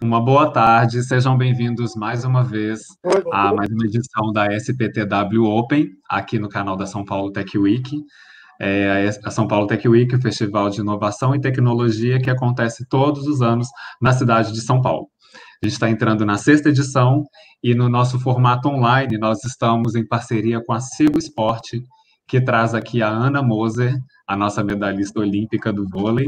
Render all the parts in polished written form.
Uma boa tarde, sejam bem-vindos mais uma vez Oi, a mais uma edição da SPTW Open, aqui no canal da São Paulo Tech Week. A São Paulo Tech Week, o Festival de Inovação e Tecnologia que acontece todos os anos na cidade de São Paulo. A gente está entrando na sexta edição e no nosso formato online nós estamos em parceria com a Sigo Esporte, que traz aqui a Ana Moser, a nossa medalhista olímpica do vôlei,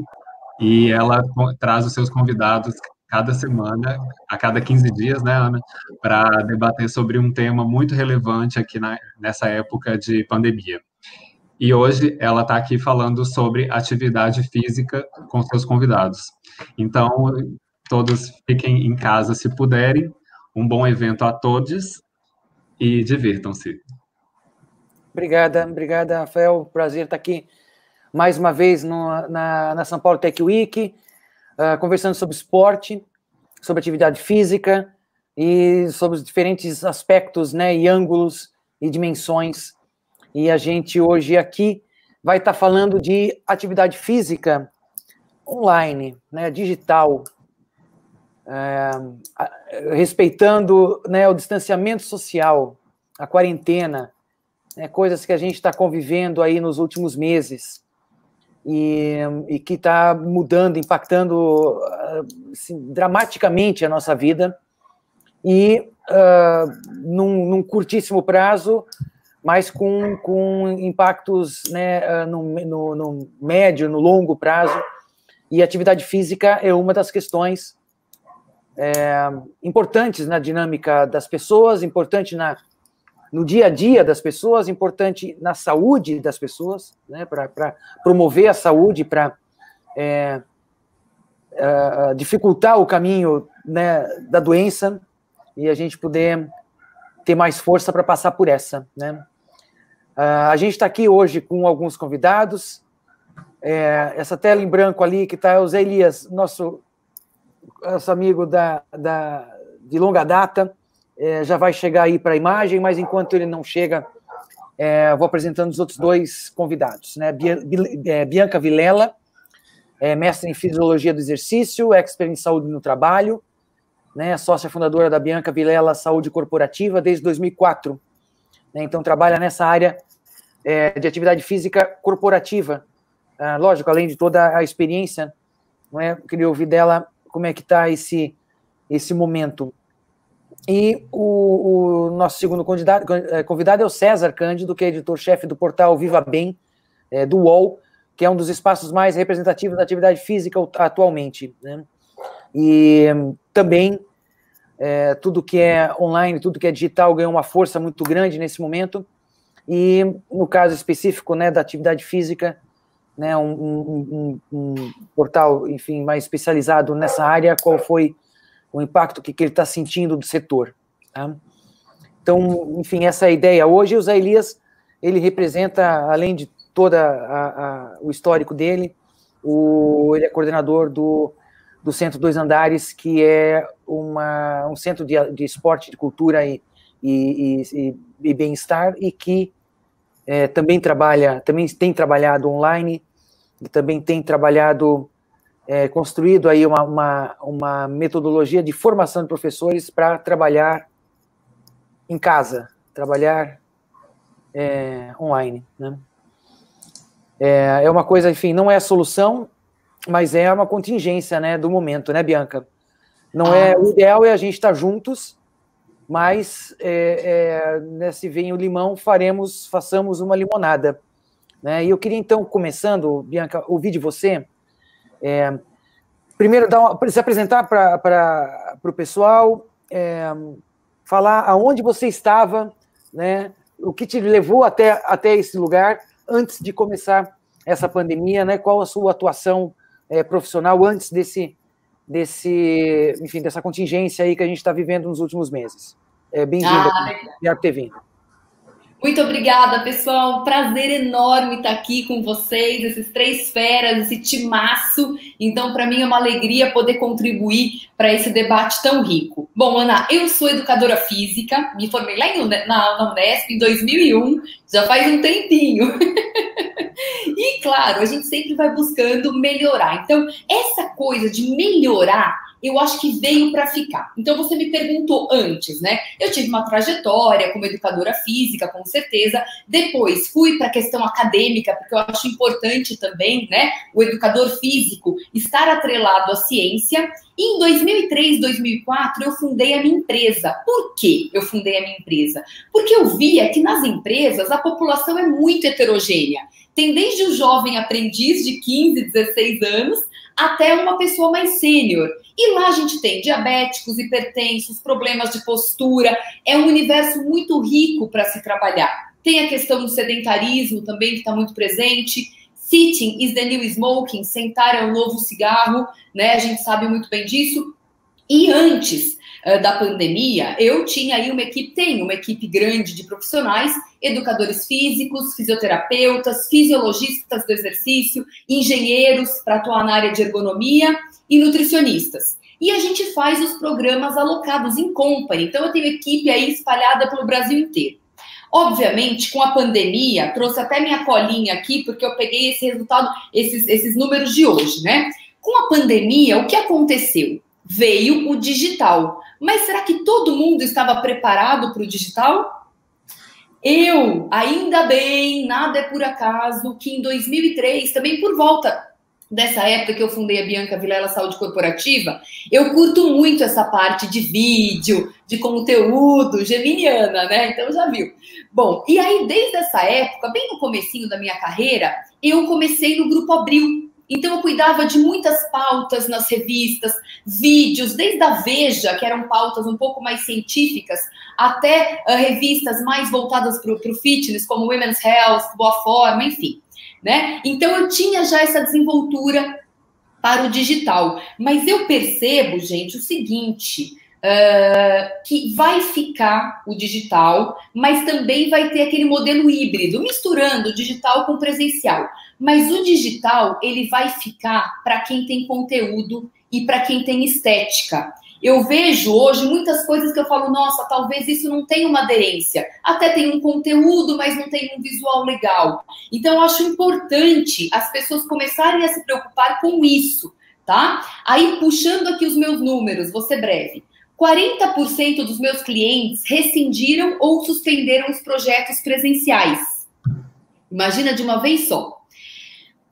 e ela traz os seus convidados cada semana, a cada 15 dias, né, Ana, para debater sobre um tema muito relevante aqui nessa época de pandemia. E hoje ela está aqui falando sobre atividade física com seus convidados. Então, todos fiquem em casa se puderem. Um bom evento a todos e divirtam-se. obrigada, Rafael. Prazer estar aqui mais uma vez na São Paulo Tech Week, conversando sobre esporte, sobre atividade física e sobre os diferentes aspectos, né, e ângulos e dimensões. E a gente hoje aqui vai estar falando de atividade física online, né, digital, respeitando, né, o distanciamento social, a quarentena, né, coisas que a gente está convivendo aí nos últimos meses e que está mudando, impactando assim, dramaticamente a nossa vida e num curtíssimo prazo, mas com impactos, né, no médio, no longo prazo. E atividade física é uma das questões importantes na dinâmica das pessoas, importante no dia a dia das pessoas, importante na saúde das pessoas, né, para promover a saúde, para dificultar o caminho, né, da doença e a gente poder ter mais força para passar por essa, né? A gente está aqui hoje com alguns convidados. Essa tela em branco ali que está o Zé Elias, nosso amigo de longa data, já vai chegar aí para a imagem, mas enquanto ele não chega, vou apresentando os outros dois convidados, né? Bianca Vilela, mestre em Fisiologia do Exercício, expert em Saúde no Trabalho, né? Sócia fundadora da Bianca Vilela Saúde Corporativa desde 2004. Né? Então, trabalha nessa área de atividade física corporativa. Lógico, além de toda a experiência, não é? Eu queria ouvir dela como é que está esse momento. E o nosso segundo convidado é o César Cândido, que é editor-chefe do portal Viva Bem, do UOL, que é um dos espaços mais representativos da atividade física atualmente, né? E também tudo que é online, tudo que é digital ganhou uma força muito grande nesse momento. E no caso específico, né, da atividade física, né, um portal, enfim, mais especializado nessa área, qual foi o impacto que ele está sentindo do setor. Tá? Então, enfim, essa é a ideia. Hoje, o Zé Elias, ele representa, além de todo o histórico dele, ele é coordenador do Centro Dois Andares, que é um centro de esporte, de cultura e bem-estar, e que também tem trabalhado online, e também tem trabalhado, construído aí uma metodologia de formação de professores para trabalhar em casa, trabalhar online, né? É uma coisa, enfim, não é a solução, mas é uma contingência, né, do momento, né, Bianca? O ideal é a gente estar juntos, mas nesse vem o limão, façamos uma limonada, né? E eu queria, então, começando, Bianca, ouvir de você, primeiro se apresentar para o pessoal, falar aonde você estava, né? O que te levou até esse lugar antes de começar essa pandemia, né? Qual a sua atuação profissional antes enfim, dessa contingência aí que a gente está vivendo nos últimos meses. Bem-vindo, obrigado por ter vindo. Muito obrigada, pessoal. Um prazer enorme estar aqui com vocês, esses três feras, esse timaço. Então, para mim é uma alegria poder contribuir para esse debate tão rico. Bom, Ana, eu sou educadora física, me formei lá na Unesp em 2001, já faz um tempinho. E, claro, a gente sempre vai buscando melhorar. Então, essa coisa de melhorar eu acho que veio para ficar. Então, você me perguntou antes, né? Eu tive uma trajetória como educadora física, com certeza. Depois, fui para a questão acadêmica, porque eu acho importante também, né? O educador físico estar atrelado à ciência. E em 2003, 2004, eu fundei a minha empresa. Por que eu fundei a minha empresa? Porque eu via que nas empresas a população é muito heterogênea. Tem desde o jovem aprendiz de 15, 16 anos, até uma pessoa mais sênior. E lá a gente tem diabéticos, hipertensos, problemas de postura. É um universo muito rico para se trabalhar. Tem a questão do sedentarismo também, que está muito presente. Sitting is the new smoking, sentar é o novo cigarro, né? A gente sabe muito bem disso. E antes da pandemia, eu tinha aí uma equipe grande de profissionais, educadores físicos, fisioterapeutas, fisiologistas do exercício, engenheiros para atuar na área de ergonomia e nutricionistas. E a gente faz os programas alocados em company. Então, eu tenho equipe aí espalhada pelo Brasil inteiro. Obviamente, com a pandemia, trouxe até minha colinha aqui, porque eu peguei esse resultado, esses números de hoje, né? Com a pandemia, o que aconteceu? Veio o digital. Mas será que todo mundo estava preparado para o digital? Ainda bem, nada é por acaso, que em 2003, também por volta dessa época que eu fundei a Bianca Vilela Saúde Corporativa, eu curto muito essa parte de vídeo, de conteúdo, geminiana, né? Então já viu. Bom, e aí desde essa época, bem no comecinho da minha carreira, eu comecei no Grupo Abril. Então eu cuidava de muitas pautas nas revistas, vídeos, desde a Veja, que eram pautas um pouco mais científicas, até revistas mais voltadas para o fitness, como Women's Health, Boa Forma, enfim. Né? Então eu tinha já essa desenvoltura para o digital, mas eu percebo, gente, o seguinte, que vai ficar o digital, mas também vai ter aquele modelo híbrido, misturando o digital com o presencial. Mas o digital, ele vai ficar para quem tem conteúdo e para quem tem estética. Eu vejo hoje muitas coisas que eu falo, nossa, talvez isso não tenha uma aderência. Até tem um conteúdo, mas não tem um visual legal. Então, eu acho importante as pessoas começarem a se preocupar com isso, tá? Aí, puxando aqui os meus números, vou ser breve. 40% dos meus clientes rescindiram ou suspenderam os projetos presenciais. Imagina de uma vez só.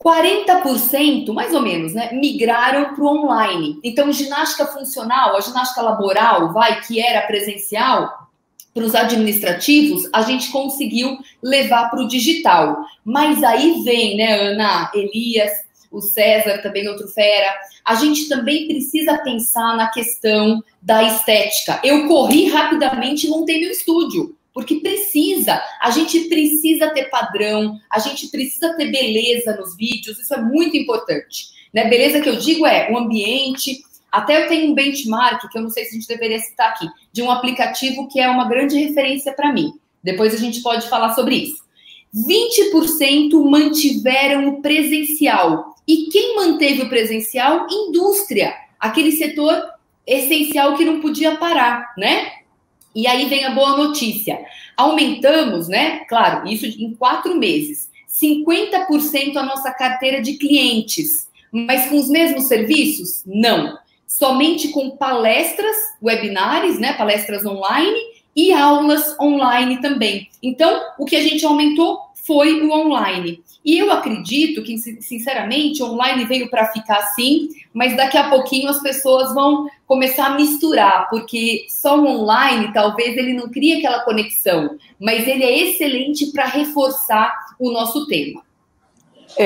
40%, mais ou menos, né, migraram para o online. Então, ginástica funcional, a ginástica laboral, que era presencial, para os administrativos, a gente conseguiu levar para o digital. Mas aí vem, né, Ana, Elias, o César, também outro fera, a gente também precisa pensar na questão da estética. Eu corri rapidamente e montei meu estúdio. Porque a gente precisa ter padrão, a gente precisa ter beleza nos vídeos, isso é muito importante. Né? Beleza que eu digo é o ambiente, até eu tenho um benchmark, que eu não sei se a gente deveria citar aqui, de um aplicativo que é uma grande referência para mim. Depois a gente pode falar sobre isso. 20% mantiveram o presencial. E quem manteve o presencial? Indústria, aquele setor essencial que não podia parar, né? E aí vem a boa notícia. Aumentamos, né? Claro, isso em 4 meses. 50% a nossa carteira de clientes. Mas com os mesmos serviços? Não. Somente com palestras, webinars, né? Palestras online e aulas online também. Então, o que a gente aumentou foi o online. E eu acredito que, sinceramente, o online veio para ficar assim, mas daqui a pouquinho as pessoas vão começar a misturar, porque só o online, talvez, ele não crie aquela conexão, mas ele é excelente para reforçar o nosso tema.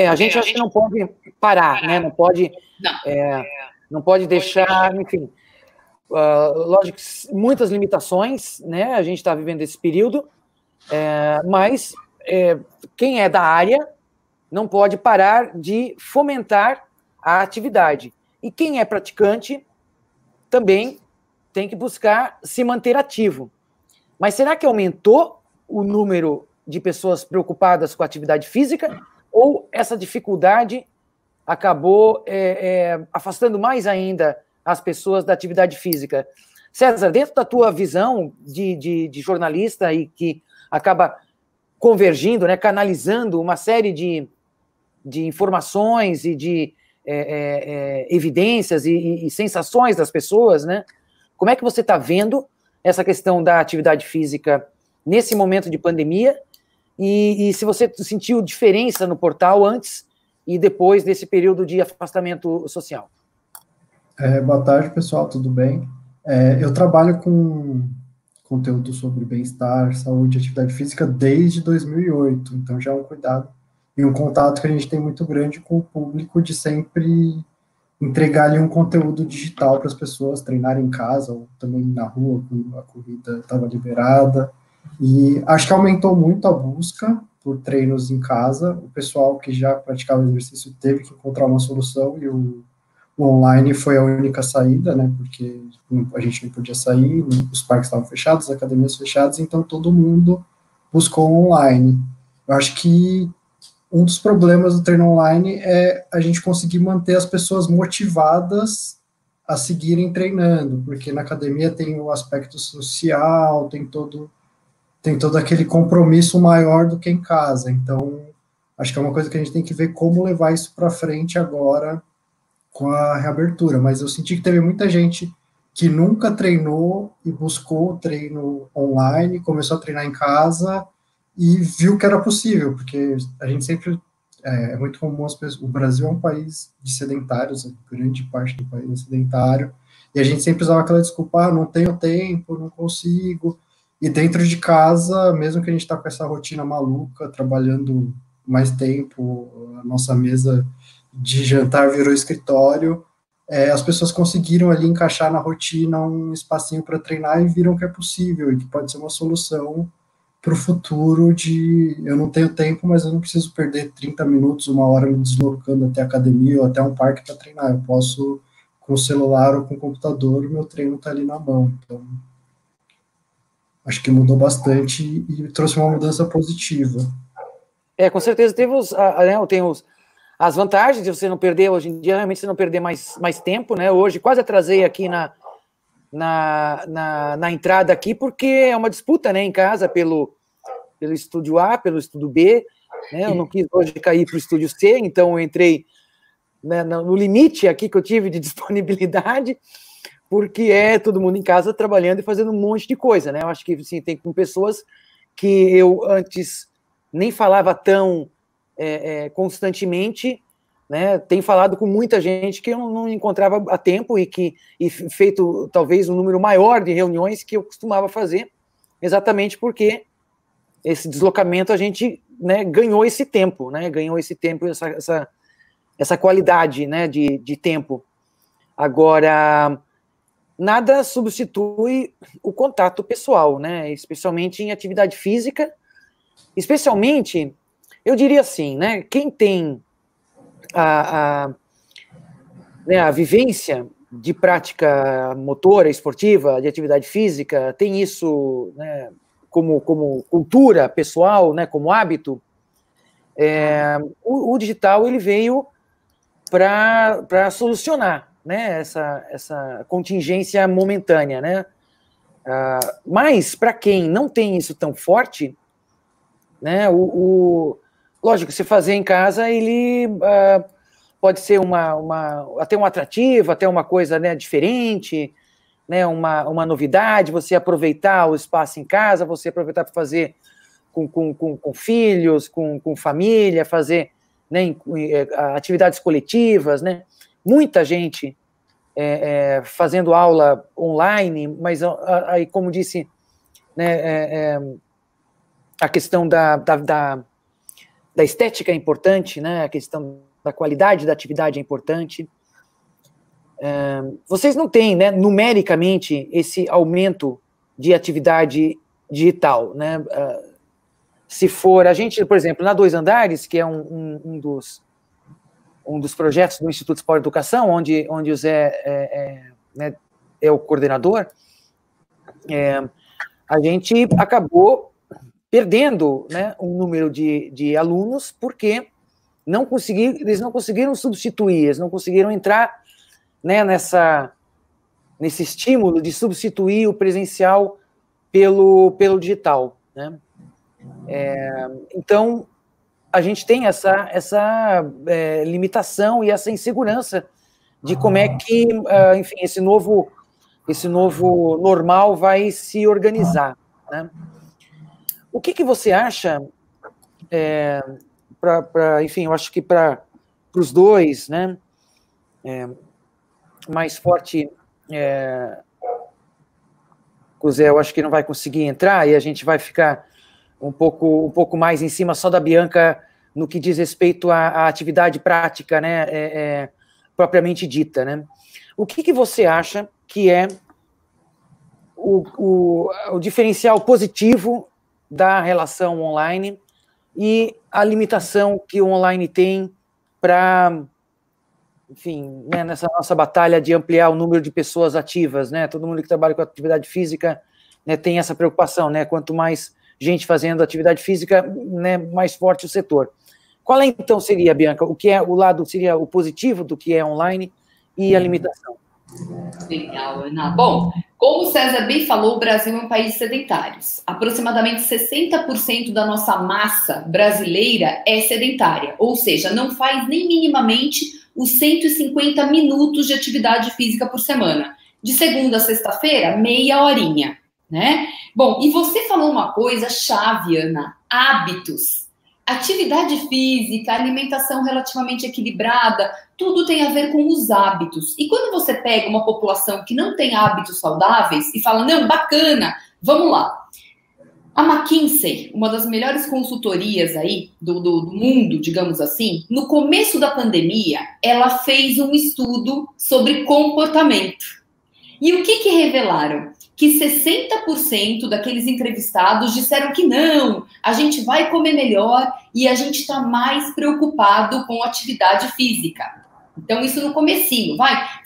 A gente acha que não pode parar, né? Não pode, não pode deixar, enfim. Lógico, muitas limitações, né? A gente está vivendo esse período, mas quem é da área não pode parar de fomentar a atividade. E quem é praticante também tem que buscar se manter ativo. Mas será que aumentou o número de pessoas preocupadas com a atividade física? Ou essa dificuldade acabou afastando mais ainda as pessoas da atividade física? César, dentro da tua visão de jornalista e que acaba convergindo, né, canalizando uma série de informações e de evidências e sensações das pessoas, né? Como é que você está vendo essa questão da atividade física nesse momento de pandemia e se você sentiu diferença no portal antes e depois desse período de afastamento social? Boa tarde, pessoal, tudo bem? Eu trabalho com conteúdo sobre bem-estar, saúde e atividade física desde 2008, então já é um cuidado e um contato que a gente tem muito grande com o público de sempre entregar ali um conteúdo digital para as pessoas treinarem em casa ou também na rua, quando a corrida estava liberada. E acho que aumentou muito a busca por treinos em casa. O pessoal que já praticava exercício teve que encontrar uma solução e o online foi a única saída, né, porque a gente não podia sair, os parques estavam fechados, as academias fechadas, então todo mundo buscou online. Eu acho que um dos problemas do treino online é a gente conseguir manter as pessoas motivadas a seguirem treinando, porque na academia tem o aspecto social, tem todo aquele compromisso maior do que em casa. Então, acho que é uma coisa que a gente tem que ver como levar isso para frente agora com a reabertura. Mas eu senti que teve muita gente que nunca treinou e buscou o treino online, começou a treinar em casa e viu que era possível, porque a gente sempre é muito comum as pessoas, o Brasil é um país de sedentários, a grande parte do país é sedentário, e a gente sempre usava aquela desculpa, não tenho tempo, não consigo, e dentro de casa, mesmo que a gente está com essa rotina maluca, trabalhando mais tempo, a nossa mesa de jantar virou escritório, as pessoas conseguiram ali encaixar na rotina um espacinho para treinar e viram que é possível, e que pode ser uma solução para o futuro de, eu não tenho tempo, mas eu não preciso perder 30 minutos, uma hora me deslocando até a academia ou até um parque para treinar, eu posso, com o celular ou com o computador, o meu treino está ali na mão. Então, acho que mudou bastante e trouxe uma mudança positiva. Com certeza teve as vantagens de você não perder, hoje em dia, realmente você não perder mais tempo, né? Hoje quase atrasei aqui na entrada aqui, porque é uma disputa, né, em casa pelo estúdio A, pelo estúdio B, né? Eu não quis hoje cair para o estúdio C, então eu entrei, né, no limite aqui que eu tive de disponibilidade, porque todo mundo em casa trabalhando e fazendo um monte de coisa, né? Eu acho que assim, tem com pessoas que eu antes nem falava tão constantemente, né? Tenho falado com muita gente que eu não encontrava a tempo e feito talvez um número maior de reuniões que eu costumava fazer, exatamente porque esse deslocamento a gente, né, ganhou esse tempo, né? Ganhou esse tempo, essa qualidade, né, de tempo. Agora, nada substitui o contato pessoal, né? Especialmente em atividade física, especialmente, eu diria assim, né? Quem tem a vivência de prática motora, esportiva, de atividade física, tem isso, né, como cultura pessoal, né, como hábito, o digital ele veio para solucionar, né, essa contingência momentânea, né? Mas para quem não tem isso tão forte, né, lógico, se fazer em casa, ele pode ser até um atrativo, até uma coisa, né, diferente, né, uma novidade, você aproveitar o espaço em casa, você aproveitar para fazer com filhos, com família, fazer, né, atividades coletivas, né? Muita gente fazendo aula online, mas aí, como disse, né, a questão da estética é importante, né? A questão da qualidade da atividade é importante. Vocês não têm, né, numericamente, esse aumento de atividade digital, né? Se for a gente, por exemplo, na Dois Andares, que é um dos projetos do Instituto Esporte e Educação, onde o Zé né, é o coordenador, a gente acabou perdendo, né, um número de alunos, porque eles não conseguiram substituir, eles não conseguiram entrar, né, nesse estímulo de substituir o presencial pelo digital, né? Então, a gente tem essa limitação e essa insegurança de como é que, enfim, esse novo normal vai se organizar, né? O que você acha, enfim, eu acho que para os dois, né, mais forte, o Zé, eu acho que não vai conseguir entrar e a gente vai ficar um pouco mais em cima só da Bianca no que diz respeito à atividade prática, né, propriamente dita, né? O que você acha que é o diferencial positivo da relação online e a limitação que o online tem para, enfim, né, nessa nossa batalha de ampliar o número de pessoas ativas, né? Todo mundo que trabalha com atividade física, né, tem essa preocupação, né? Quanto mais gente fazendo atividade física, né, mais forte o setor. Qual então seria, Bianca, o que é o lado, seria o positivo do que é online e a limitação? Legal, Ana. Bom, como o César bem falou, o Brasil é um país de sedentários. Aproximadamente 60% da nossa massa brasileira é sedentária, ou seja, não faz nem minimamente os 150 minutos de atividade física por semana. De segunda a sexta-feira, meia horinha, né? Bom, e você falou uma coisa chave, Ana, hábitos. Atividade física, alimentação relativamente equilibrada, tudo tem a ver com os hábitos. E quando você pega uma população que não tem hábitos saudáveis e fala, não, bacana, vamos lá. A McKinsey, uma das melhores consultorias aí do mundo, digamos assim, no começo da pandemia, ela fez um estudo sobre comportamento. E o que revelaram? Que 60% daqueles entrevistados disseram que não, a gente vai comer melhor e a gente está mais preocupado com atividade física. Então, isso no comecinho,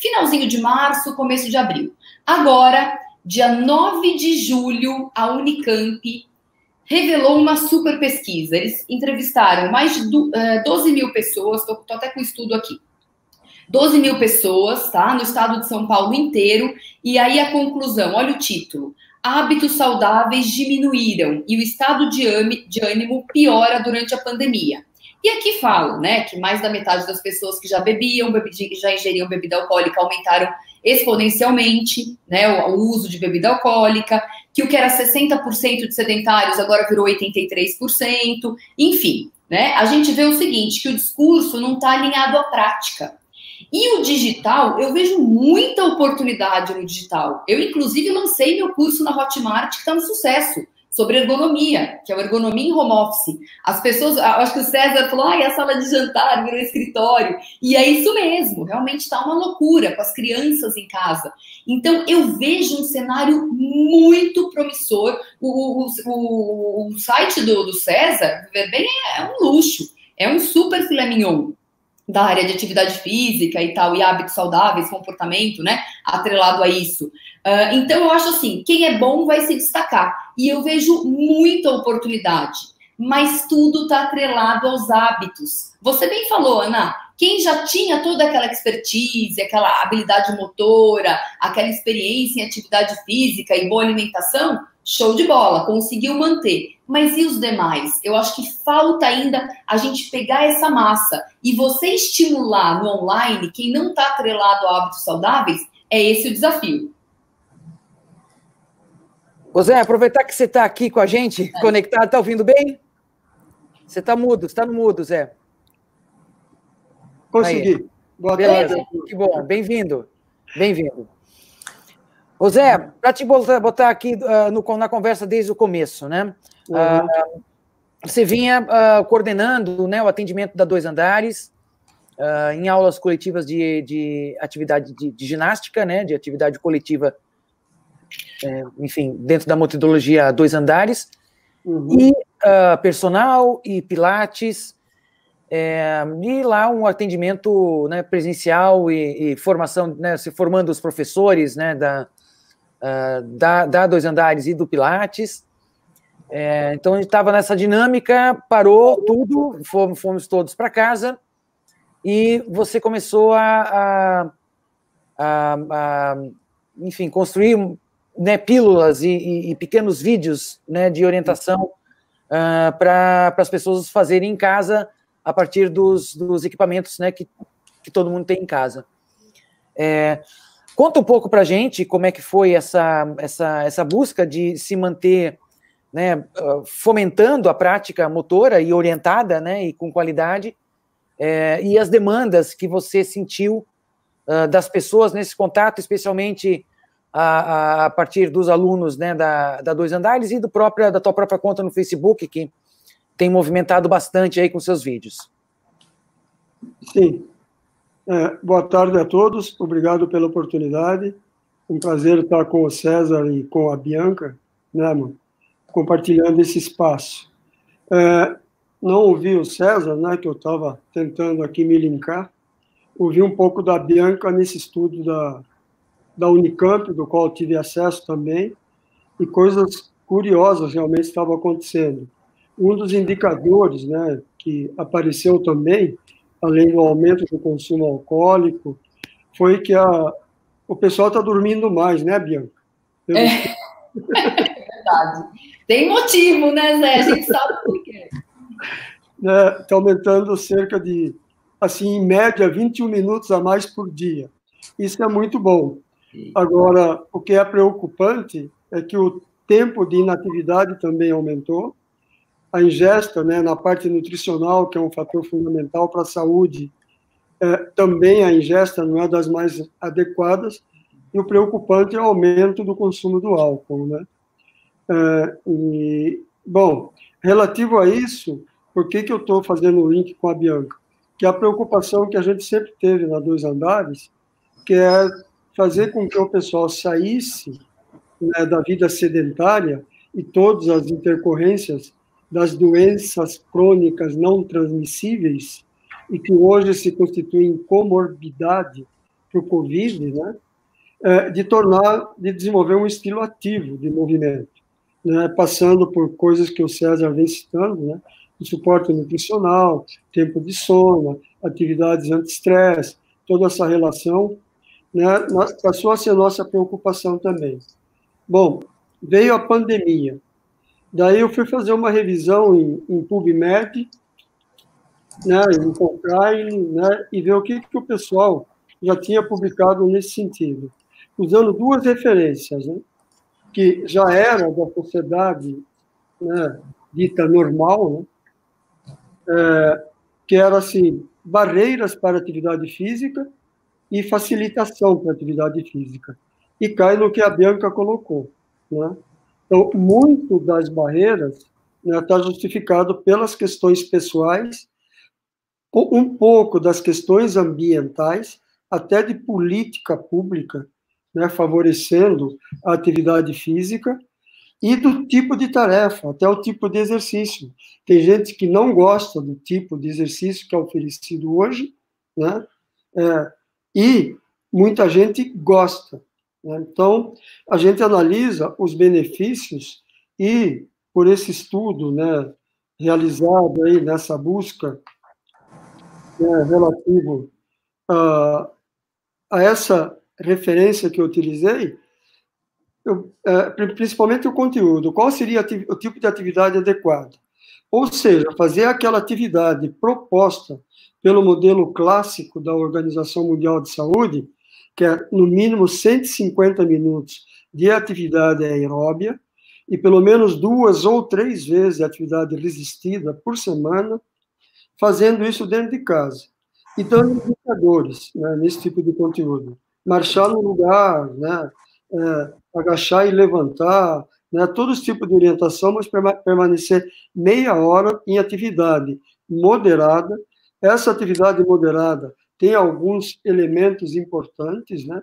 finalzinho de março, começo de abril. Agora, dia 9 de julho, a Unicamp revelou uma super pesquisa. Eles entrevistaram mais de 12 mil pessoas, estou até com o estudo aqui. 12 mil pessoas, tá? No estado de São Paulo inteiro. E aí a conclusão, olha o título. Hábitos saudáveis diminuíram e o estado de ânimo piora durante a pandemia. E aqui fala, né, que mais da metade das pessoas que já bebiam, já ingeriam bebida alcoólica aumentaram exponencialmente, né, o uso de bebida alcoólica, que o que era 60% de sedentários agora virou 83%, enfim, né, a gente vê o seguinte, que o discurso não está alinhado à prática. E o digital, eu vejo muita oportunidade no digital. Eu, inclusive, lancei meu curso na Hotmart, que está um sucesso, sobre ergonomia, que é o ergonomia em home office. As pessoas, acho que o César falou, a sala de jantar virou escritório. E é isso mesmo, realmente está uma loucura com as crianças em casa. Então, eu vejo um cenário muito promissor. O site do César, ver bem, é um luxo. É um super filé mignon da área de atividade física e tal, e hábitos saudáveis, comportamento, né, atrelado a isso. Então, eu acho assim, quem é bom vai se destacar. E eu vejo muita oportunidade, mas tudo está atrelado aos hábitos. Você bem falou, Ana, quem já tinha toda aquela expertise, aquela habilidade motora, aquela experiência em atividade física e boa alimentação, show de bola, conseguiu manter. Mas e os demais? Eu acho que falta ainda a gente pegar essa massa e você estimular no online quem não está atrelado a hábitos saudáveis, é esse o desafio. Ô Zé, aproveitar que você está aqui com a gente, conectado, está ouvindo bem? Você está mudo, está no mudo, Zé. Consegui. Aí. Boa Beleza, tarde. que bom, bem-vindo, bem-vindo. Ô Zé, para te botar aqui na conversa desde o começo, né? Você vinha coordenando, né, o atendimento da Dois Andares em aulas coletivas de atividade de ginástica, né, de atividade coletiva, enfim, dentro da metodologia Dois Andares, e personal e pilates, e lá um atendimento, né, presencial e formação, né, se formando os professores, né, da Dois Andares e do Pilates. Então, a gente estava nessa dinâmica, parou tudo, fomos todos para casa, e você começou enfim, construir, né, pílulas e pequenos vídeos, né, de orientação para as pessoas fazerem em casa a partir dos equipamentos, né, que todo mundo tem em casa. Conta um pouco para a gente como é que foi essa busca de se manter, né, fomentando a prática motora e orientada, né, e com qualidade, e as demandas que você sentiu das pessoas nesse contato, especialmente a partir dos alunos, né, da Dois Andares e da tua própria conta no Facebook, que tem movimentado bastante aí com seus vídeos. Sim. Boa tarde a todos, obrigado pela oportunidade. Um prazer estar com o César e com a Bianca, né, mano, compartilhando esse espaço. Não ouvi o César, né, que eu estava tentando aqui me linkar, ouvi um pouco da Bianca nesse estudo da Unicamp, do qual tive acesso também, e coisas curiosas realmente estavam acontecendo. Um dos indicadores, né, que apareceu também, além do aumento do consumo alcoólico, foi que o pessoal está dormindo mais, né, Bianca? É verdade. Tem motivo, né, Zé? A gente sabe por quê. Está aumentando cerca de, assim, em média, 21 minutos a mais por dia. Isso é muito bom. Agora, o que é preocupante é que o tempo de inatividade também aumentou, a ingesta, né, na parte nutricional, que é um fator fundamental para a saúde, também a ingesta não é das mais adequadas, e o preocupante é o aumento do consumo do álcool, né? Bom, relativo a isso, por que eu estou fazendo o link com a Bianca? Que é a preocupação que a gente sempre teve na Dois Andares, que é fazer com que o pessoal saísse, né, da vida sedentária e todas as intercorrências das doenças crônicas não transmissíveis, e que hoje se constituem comorbidade para o Covid, né, de desenvolver um estilo ativo de movimento, né, passando por coisas que o César vem citando, né, o suporte nutricional, tempo de sono, atividades anti-estresse, toda essa relação, né, passou a ser nossa preocupação também. Bom, veio a pandemia. Daí eu fui fazer uma revisão em PubMed, né, em Cochrane, né, e ver o que o pessoal já tinha publicado nesse sentido, usando duas referências, né, que já era da sociedade, né, dita normal, né, que era assim, barreiras para a atividade física e facilitação para a atividade física. E cai no que a Bianca colocou, né? Então, muito das barreiras está, né, justificado pelas questões pessoais, um pouco das questões ambientais, até de política pública, né, favorecendo a atividade física, e do tipo de tarefa, até o tipo de exercício. Tem gente que não gosta do tipo de exercício que é oferecido hoje, né, e muita gente gosta. Então, a gente analisa os benefícios e, por esse estudo, né, realizado aí nessa busca, né, relativo a essa referência que eu utilizei, principalmente o conteúdo, qual seria o tipo de atividade adequada? Ou seja, fazer aquela atividade proposta pelo modelo clássico da Organização Mundial de Saúde, que é, no mínimo, 150 minutos de atividade aeróbia e pelo menos 2 ou 3 vezes de atividade resistida por semana, fazendo isso dentro de casa. E dando indicadores, né, nesse tipo de conteúdo. Marchar no lugar, né, agachar e levantar, né, todos os tipos de orientação, mas permanecer meia hora em atividade moderada. Essa atividade moderada tem alguns elementos importantes, né?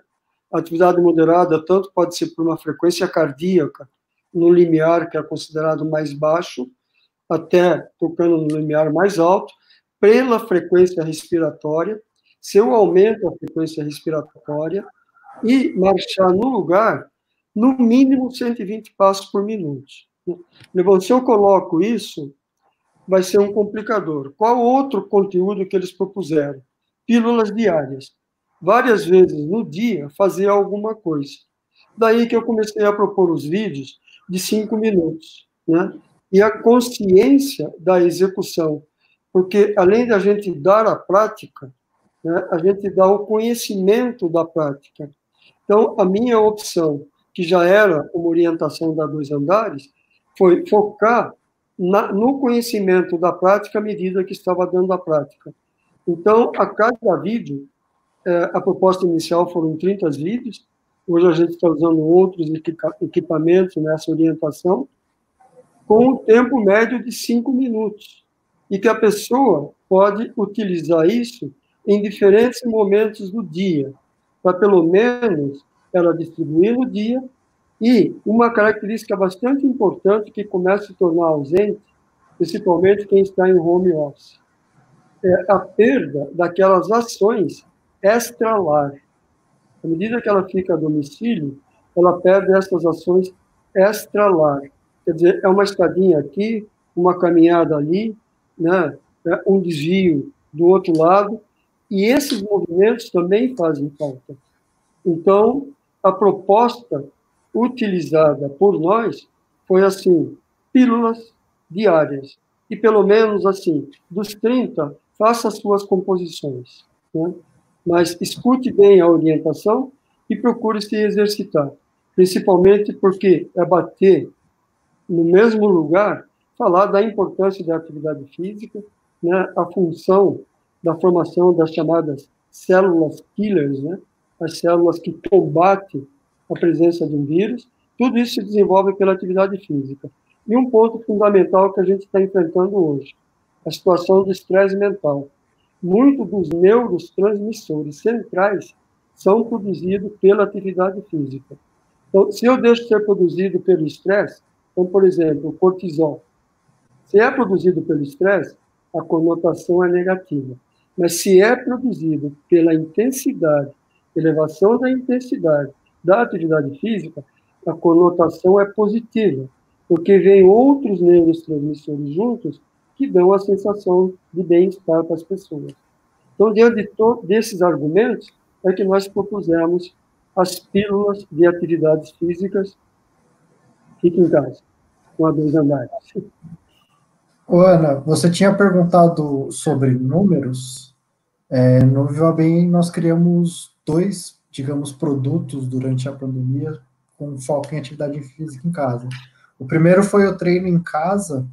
A atividade moderada tanto pode ser por uma frequência cardíaca, no limiar que é considerado mais baixo, até tocando no limiar mais alto, pela frequência respiratória. Se eu aumento a frequência respiratória e marchar no lugar, no mínimo 120 passos por minuto. Se eu coloco isso, vai ser um complicador. Qual outro conteúdo que eles propuseram? Pílulas diárias. Várias vezes no dia, fazer alguma coisa. Daí que eu comecei a propor os vídeos de 5 minutos, né? e a consciência da execução, porque além de a gente dar a prática, né, a gente dá o conhecimento da prática. Então, a minha opção, que já era uma orientação da Dois Andares, foi focar no conhecimento da prática à medida que estava dando a prática. Então, a cada vídeo, a proposta inicial foram 30 vídeos, hoje a gente está usando outros equipamentos nessa orientação, com um tempo médio de 5 minutos, e que a pessoa pode utilizar isso em diferentes momentos do dia, para pelo menos ela distribuir no dia. E uma característica bastante importante que começa a se tornar ausente, principalmente quem está em home office, é a perda daquelas ações extra-lar. À medida que ela fica a domicílio, ela perde essas ações extra-lar. Quer dizer, é uma escadinha aqui, uma caminhada ali, né, um desvio do outro lado, e esses movimentos também fazem falta. Então, a proposta utilizada por nós foi assim, pílulas diárias, e pelo menos assim, dos 30, faça as suas composições, né? Mas escute bem a orientação e procure se exercitar, principalmente porque é bater no mesmo lugar, falar da importância da atividade física, né, a função da formação das chamadas células killers, né, as células que combatem a presença de um vírus, tudo isso se desenvolve pela atividade física. E um ponto fundamental que a gente está enfrentando hoje, a situação do estresse mental. Muitos dos neurotransmissores centrais são produzidos pela atividade física. Então, se eu deixo de ser produzido pelo estresse, então, por exemplo, o cortisol, se é produzido pelo estresse, a conotação é negativa. Mas se é produzido pela intensidade, elevação da intensidade da atividade física, a conotação é positiva, porque vem outros neurotransmissores juntos que dão a sensação de bem-estar para as pessoas. Então, diante de todos esses argumentos, é que nós propusemos as pílulas de atividades físicas. Fique em casa, com a Dois Andares. Ô, Ana, você tinha perguntado sobre números. No Viva Bem, nós criamos 2, digamos, produtos durante a pandemia com foco em atividade física em casa. O primeiro foi o treino em casa.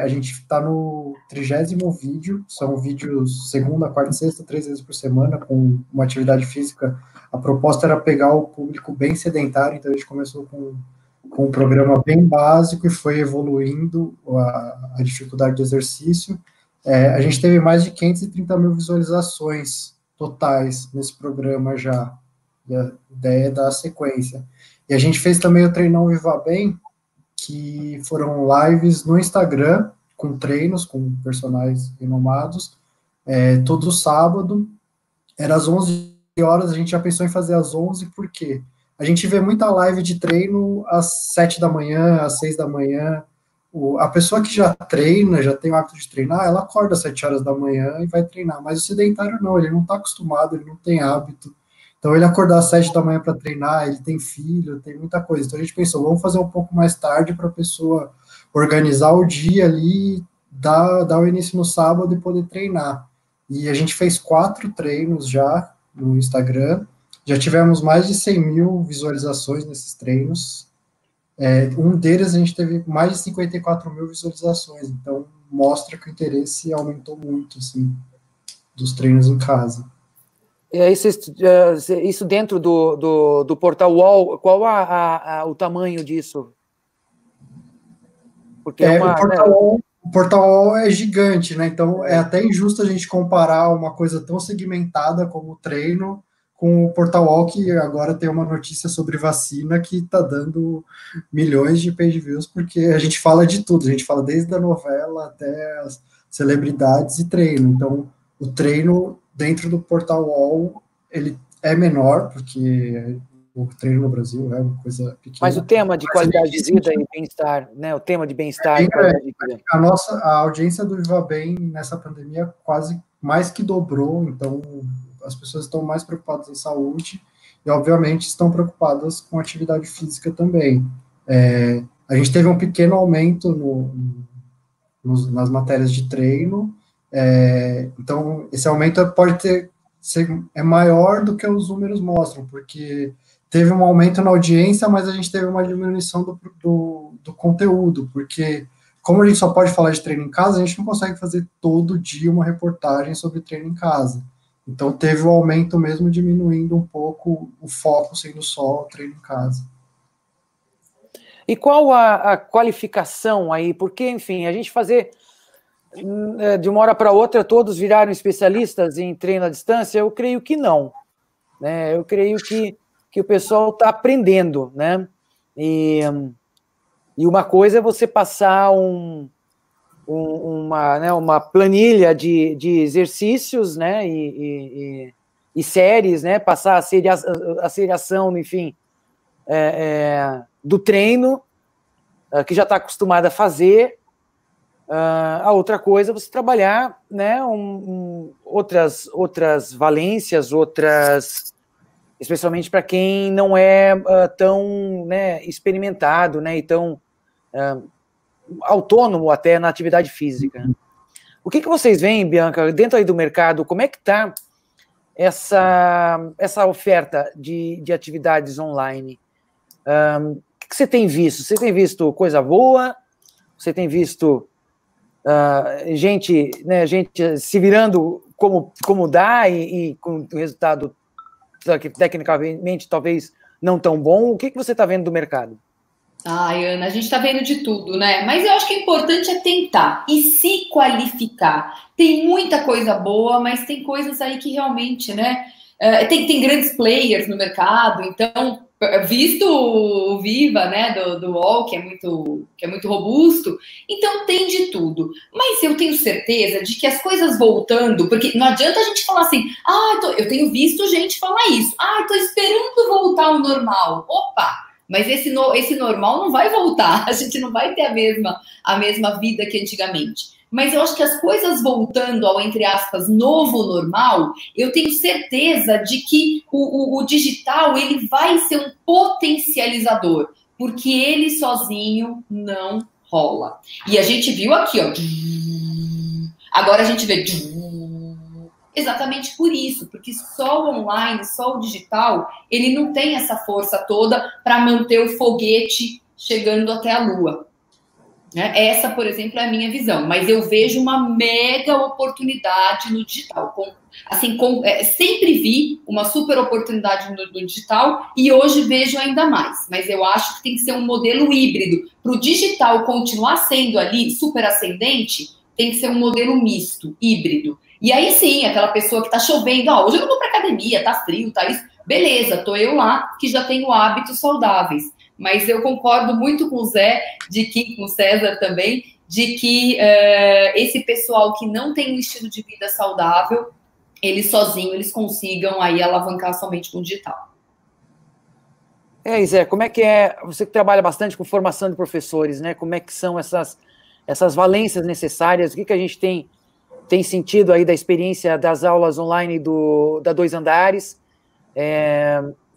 A gente está no 30º vídeo, são vídeos segunda, quarta e sexta, 3 vezes por semana, com uma atividade física. A proposta era pegar o público bem sedentário, então a gente começou com um programa bem básico e foi evoluindo a dificuldade do exercício. A gente teve mais de 530 mil visualizações totais nesse programa já, a ideia da sequência. E a gente fez também o Treinão Viva Bem, que foram lives no Instagram, com treinos, com personagens renomados, todo sábado, era às 11 horas, a gente já pensou em fazer às 11, por quê? A gente vê muita live de treino às 7 da manhã, às 6 da manhã, a pessoa que já treina, já tem o hábito de treinar, ela acorda às 7 horas da manhã e vai treinar, mas o sedentário não, ele não está acostumado, ele não tem hábito. Então, ele acordar às 7 da manhã para treinar, ele tem filho, tem muita coisa. Então, a gente pensou, vamos fazer um pouco mais tarde para a pessoa organizar o dia ali, dar o início no sábado e poder treinar. E a gente fez 4 treinos já no Instagram, já tivemos mais de 100 mil visualizações nesses treinos. Um deles a gente teve mais de 54 mil visualizações, então mostra que o interesse aumentou muito, assim, dos treinos em casa. Isso dentro do portal UOL, qual o tamanho disso? Porque o portal UOL é gigante, né? Então é até injusto a gente comparar uma coisa tão segmentada como o treino com o portal UOL, que agora tem uma notícia sobre vacina que está dando milhões de page views, porque a gente fala de tudo, a gente fala desde a novela até as celebridades e treino. Então, o treino dentro do portal UOL, ele é menor, porque o treino no Brasil é uma coisa pequena. Mas o tema de qualidade de vida e bem-estar, né? O tema de bem-estar e qualidade de vida. A audiência do Viva Bem nessa pandemia quase mais que dobrou, então as pessoas estão mais preocupadas em saúde e, obviamente, estão preocupadas com atividade física também. A gente teve um pequeno aumento nas matérias de treino, então esse aumento é maior do que os números mostram, porque teve um aumento na audiência, mas a gente teve uma diminuição do conteúdo, porque como a gente só pode falar de treino em casa, a gente não consegue fazer todo dia uma reportagem sobre treino em casa. Então teve um aumento mesmo, diminuindo um pouco o foco sendo só o treino em casa. E qual a qualificação aí? Porque, enfim, a gente fazer de uma hora para outra todos viraram especialistas em treino à distância? Eu creio que não, né? Eu creio que o pessoal está aprendendo, né? E uma coisa é você passar uma planilha de exercícios, né? E séries, né? Passar a seriação, enfim, do treino, que já está acostumado a fazer. A outra coisa é você trabalhar, né, outras valências, especialmente para quem não é tão, né, experimentado, né, e tão autônomo até na atividade física. O que vocês veem, Bianca, dentro aí do mercado, como é que está essa oferta de atividades online? O que você tem visto? Você tem visto coisa boa? Você tem visto gente se virando como dá e com resultado tecnicamente talvez não tão bom? O que você está vendo do mercado? Ai, Ana, a gente está vendo de tudo, né? Mas eu acho que o importante é tentar e se qualificar. Tem muita coisa boa, mas tem coisas aí que realmente, né? Tem grandes players no mercado, então, visto o Viva, né, do UOL, que é muito robusto, então tem de tudo. Mas eu tenho certeza de que as coisas voltando, porque não adianta a gente falar assim, eu tenho visto gente falar isso, estou esperando voltar ao normal. Opa! Mas esse normal não vai voltar, a gente não vai ter a mesma vida que antigamente. Mas eu acho que as coisas voltando ao, entre aspas, novo normal, eu tenho certeza de que o digital ele vai ser um potencializador, porque ele sozinho não rola. E a gente viu aqui, ó. Agora a gente vê exatamente por isso, porque só o online, só o digital, ele não tem essa força toda para manter o foguete chegando até a Lua. Essa, por exemplo, é a minha visão, mas eu vejo uma mega oportunidade no digital. Sempre vi uma super oportunidade no digital e hoje vejo ainda mais, mas eu acho que tem que ser um modelo híbrido. Para o digital continuar sendo ali super ascendente, tem que ser um modelo misto, híbrido. E aí sim, aquela pessoa que tá chovendo, hoje eu não vou pra academia, tá frio, tá isso, beleza, tô eu lá, que já tenho hábitos saudáveis. Mas eu concordo muito com o Zé, com o César também, de que esse pessoal que não tem um estilo de vida saudável, eles sozinhos, consigam aí alavancar somente com o digital. Zé, como é que você que trabalha bastante com formação de professores, né? Como é que são essas valências necessárias? O que a gente tem sentido aí da experiência das aulas online da Dois Andares,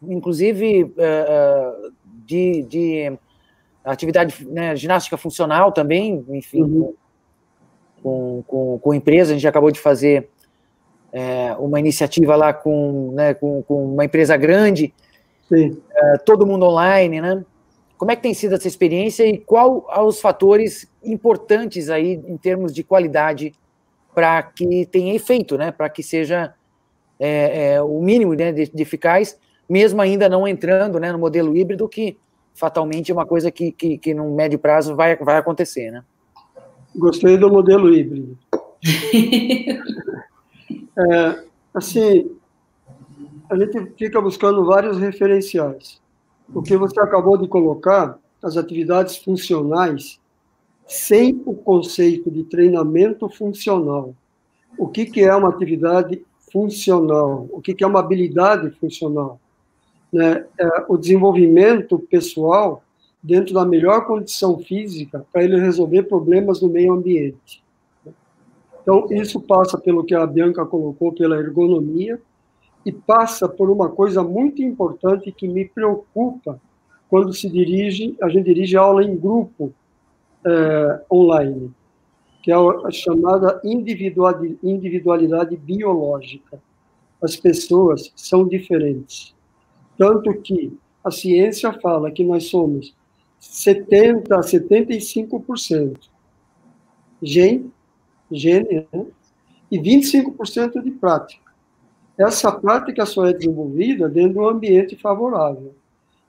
inclusive de atividade, né, ginástica funcional também, enfim, com empresa. A gente acabou de fazer uma iniciativa lá com uma empresa grande, todo mundo online, né? Como é que tem sido essa experiência e qual os fatores importantes aí em termos de qualidade para que tenha efeito, né? Para que seja o mínimo, né, de eficaz, mesmo ainda não entrando, né, no modelo híbrido, que fatalmente é uma coisa que no médio prazo vai acontecer, né? Gostei do modelo híbrido. Assim, a gente fica buscando vários referenciais. O que você acabou de colocar, as atividades funcionais, sem o conceito de treinamento funcional. O que é uma atividade funcional? O que é uma habilidade funcional? O desenvolvimento pessoal dentro da melhor condição física para ele resolver problemas no meio ambiente. Então, isso passa pelo que a Bianca colocou, pela ergonomia, e passa por uma coisa muito importante que me preocupa quando a gente dirige aula em grupo online, que é a chamada individualidade biológica. As pessoas são diferentes. Tanto que a ciência fala que nós somos 70% a 75% gene, né? E 25% de prática. Essa prática só é desenvolvida dentro de um ambiente favorável.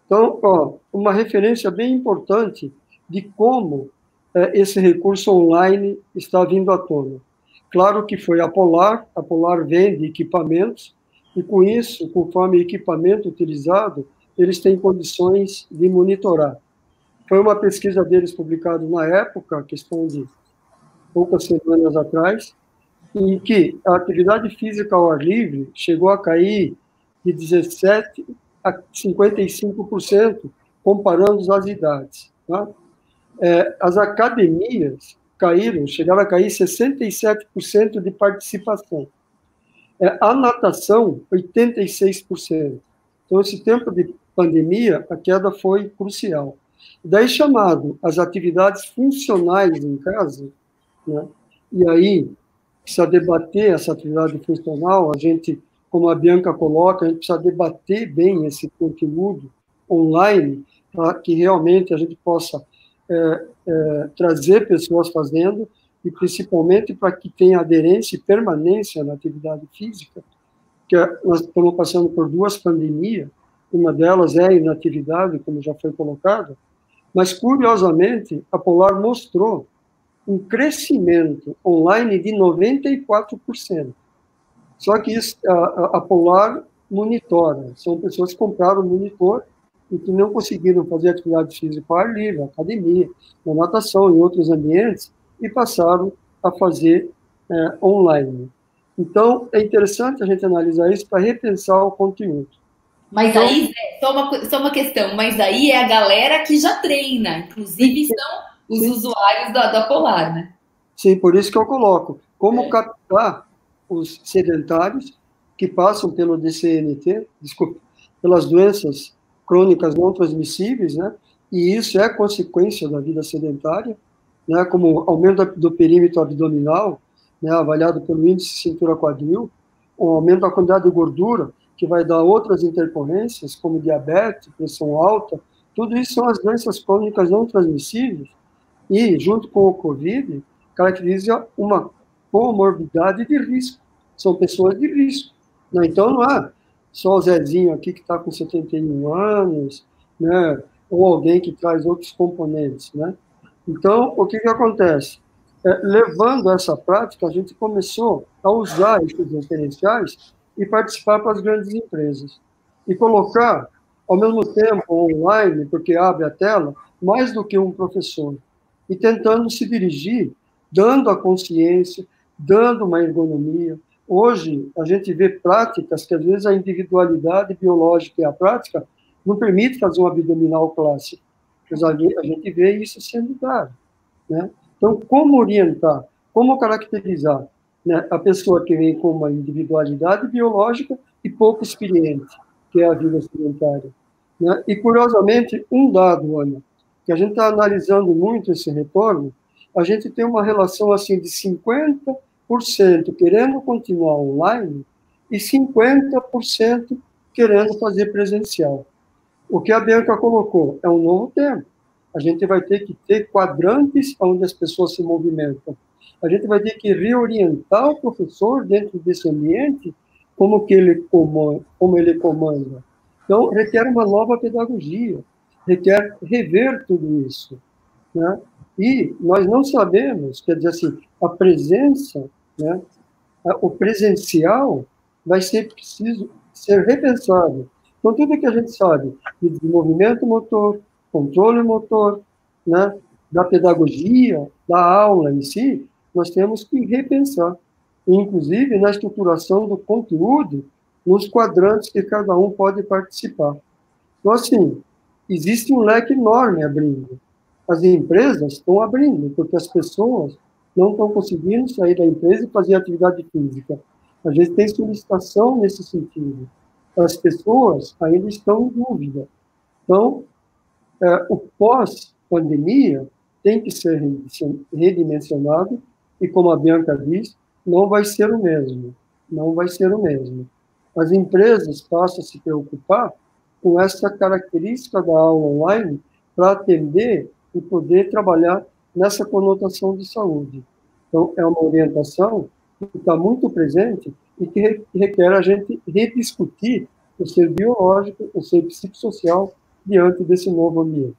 Então, uma referência bem importante de como esse recurso online está vindo à tona. Claro que foi a Polar vende equipamentos, e com isso, conforme o equipamento utilizado, eles têm condições de monitorar. Foi uma pesquisa deles publicada na época, questão de poucas semanas atrás, em que a atividade física ao ar livre chegou a cair de 17% a 55%, comparando as idades. Tá? As academias chegaram a cair 67% de participação. A natação, 86%. Então, esse tempo de pandemia, a queda foi crucial. Daí, chamado as atividades funcionais em casa, né? E aí, precisa debater essa atividade funcional, a gente, como a Bianca coloca, a gente precisa debater bem esse conteúdo online, para que realmente a gente possa trazer pessoas fazendo, e principalmente para que tenha aderência e permanência na atividade física, que nós estamos passando por 2 pandemias, uma delas é a inatividade, como já foi colocado, mas, curiosamente, a Polar mostrou um crescimento online de 94%. Só que isso, a Polar monitora, são pessoas que compraram o monitor e que não conseguiram fazer atividade física ao ar livre, academia, na natação, em outros ambientes, e passaram a fazer online. Então, é interessante a gente analisar isso para repensar o conteúdo. Mas então, aí, só uma questão, mas aí é a galera que já treina, inclusive são os usuários da Polar, né? Sim, por isso que eu coloco. Como captar os sedentários que passam pelo DCNT, pelas doenças crônicas não transmissíveis, né? E isso é consequência da vida sedentária, né? Como aumento do perímetro abdominal, né? Avaliado pelo índice cintura-quadril, o aumento da quantidade de gordura, que vai dar outras intercorrências, como diabetes, pressão alta, tudo isso são as doenças crônicas não transmissíveis, e, junto com o COVID, caracteriza uma comorbidade de risco. São pessoas de risco. Né? Então, não é só o Zezinho aqui que está com 71 anos, né? Ou alguém que traz outros componentes. Né? Então, o que acontece? Levando essa prática, a gente começou a usar esses referenciais e participar para as grandes empresas. E colocar, ao mesmo tempo, online, porque abre a tela, mais do que um professor. E tentando se dirigir, dando a consciência, dando uma ergonomia. Hoje, a gente vê práticas que, às vezes, a individualidade biológica e a prática não permite fazer um abdominal clássico. Mas a gente vê isso sendo dado. Né? Então, como orientar, como caracterizar, né, a pessoa que vem com uma individualidade biológica e pouco experiente, que é a vida sedentária. Né? E, curiosamente, um dado, Ana, que a gente está analisando muito esse retorno, a gente tem uma relação assim de 50% querendo continuar online e 50% querendo fazer presencial. O que a Bianca colocou é um novo tempo. A gente vai ter que ter quadrantes onde as pessoas se movimentam. A gente vai ter que reorientar o professor dentro desse ambiente, como ele comanda. Então, requer uma nova pedagogia, requer rever tudo isso. Né? E nós não sabemos, quer dizer assim, a presença, né, o presencial vai ser preciso ser repensado. Então, tudo que a gente sabe de desenvolvimento motor, controle motor, né, da pedagogia, da aula em si, nós temos que repensar, inclusive na estruturação do conteúdo, nos quadrantes que cada um pode participar. Então, assim, existe um leque enorme abrindo. As empresas estão abrindo, porque as pessoas não estão conseguindo sair da empresa e fazer atividade física. A gente tem solicitação nesse sentido. As pessoas ainda estão em dúvida. Então, o pós-pandemia tem que ser redimensionado e, como a Bianca diz, não vai ser o mesmo. Não vai ser o mesmo. As empresas passam a se preocupar com essa característica da aula online para atender e poder trabalhar nessa conotação de saúde. Então, é uma orientação que está muito presente e que requer a gente rediscutir o ser biológico, o ser psicossocial diante desse novo ambiente.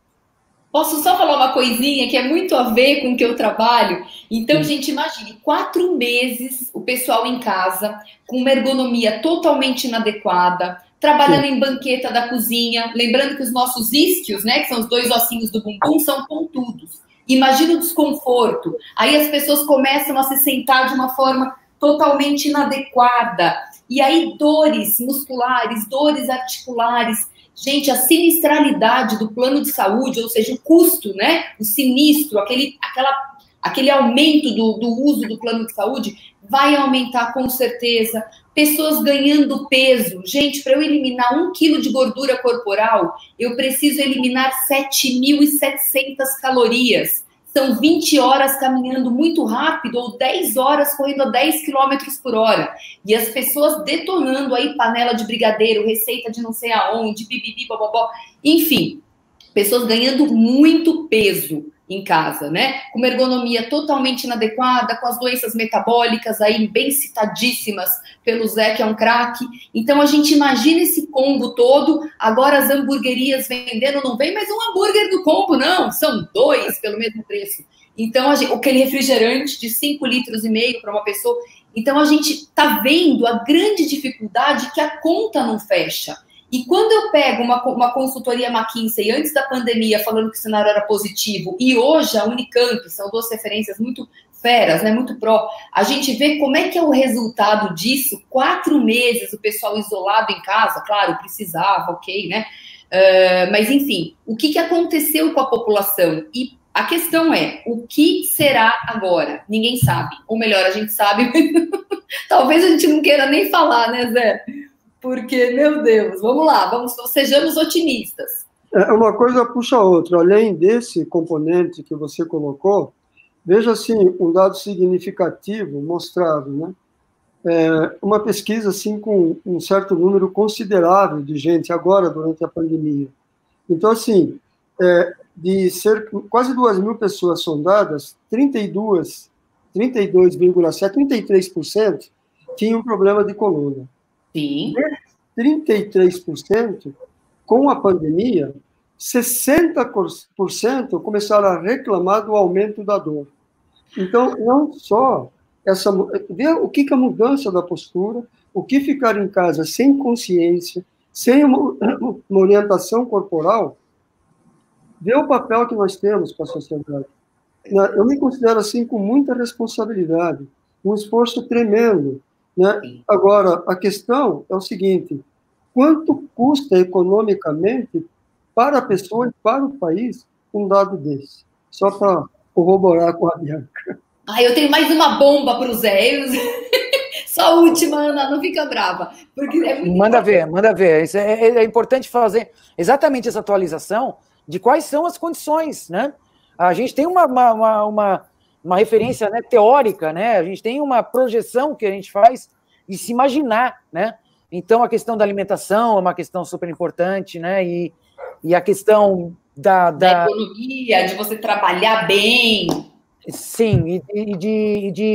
Posso só falar uma coisinha que é muito a ver com o que eu trabalho? Então, gente, imagine, 4 meses o pessoal em casa, com uma ergonomia totalmente inadequada, trabalhando em banqueta da cozinha, lembrando que os nossos isquios, né, que são os 2 ossinhos do bumbum, são pontudos. Imagina o desconforto. Aí as pessoas começam a se sentar de uma forma totalmente inadequada. E aí dores musculares, dores articulares. Gente, a sinistralidade do plano de saúde, ou seja, o custo, né? O sinistro, aquele aumento do uso do plano de saúde vai aumentar com certeza. Pessoas ganhando peso. Gente, para eu eliminar 1 quilo de gordura corporal, eu preciso eliminar 7.700 calorias. São 20 horas caminhando muito rápido ou 10 horas correndo a 10 km por hora. E as pessoas detonando aí panela de brigadeiro, receita de não sei aonde, bibibi, bobobó. Enfim, pessoas ganhando muito peso em casa, né? Com uma ergonomia totalmente inadequada, com as doenças metabólicas aí bem citadíssimas pelo Zé, que é um craque. Então, a gente imagina esse combo todo, agora as hamburguerias vendendo, não vem mais um hambúrguer do combo, não, são 2 pelo mesmo preço. Então, aquele refrigerante de 5,5 litros para uma pessoa. Então, a gente está vendo a grande dificuldade que a conta não fecha. E quando eu pego uma consultoria McKinsey antes da pandemia falando que o cenário era positivo e hoje a Unicamp, são 2 referências muito feras, né, muito pró, a gente vê como é que é o resultado disso, 4 meses o pessoal isolado em casa, claro, precisava, ok, né, mas enfim, o que aconteceu com a população? E a questão é, o que será agora? Ninguém sabe, ou melhor, a gente sabe, mas talvez a gente não queira nem falar, né, Zé? Porque, meu Deus, vamos lá, sejamos otimistas. Uma coisa puxa a outra. Além desse componente que você colocou, veja assim, um dado significativo mostrado, né? Uma pesquisa assim com um certo número considerável de gente agora durante a pandemia. Então, assim, de quase 2.000 pessoas sondadas, 32,7%, 33% tinham um problema de coluna. Sim. 33%, com a pandemia, 60% começaram a reclamar do aumento da dor. Então, não só ver o que é a mudança da postura, o que ficar em casa sem consciência, sem uma orientação corporal, ver o papel que nós temos para a sociedade. Eu me considero assim com muita responsabilidade, um esforço tremendo. Né? Agora, a questão é o seguinte, quanto custa economicamente para a pessoa e para o país um dado desse? Só para corroborar com a Bianca. Eu tenho mais uma bomba para o Zé. Só a última, Ana, não fica brava. Porque manda ver. Isso é importante fazer exatamente essa atualização de quais são as condições, né? A gente tem uma referência, né, teórica, né? A gente tem uma projeção que a gente faz de se imaginar, né? Então, a questão da alimentação é uma questão super importante, né? E a questão da economia, de você trabalhar bem. Sim,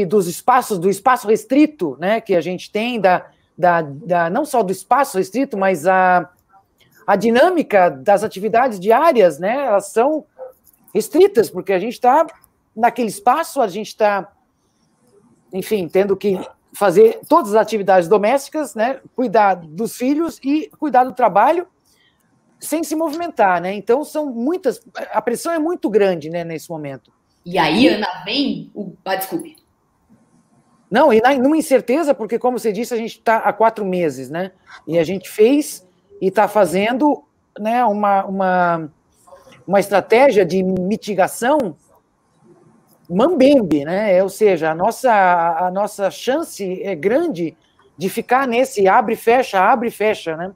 do espaço restrito, né? Que a gente tem, não só do espaço restrito, mas a dinâmica das atividades diárias, né? Elas são restritas, porque a gente está naquele espaço, a gente está, enfim, tendo que fazer todas as atividades domésticas, né? Cuidar dos filhos e cuidar do trabalho sem se movimentar, né? Então, a pressão é muito grande, né, nesse momento. E aí, Ana, vem desculpe. Não, e numa incerteza, porque, como você disse, a gente está há 4 meses, né? E a gente fez e está fazendo, né, uma estratégia de mitigação mambembe, né? Ou seja, a nossa chance é grande de ficar nesse abre e fecha, né?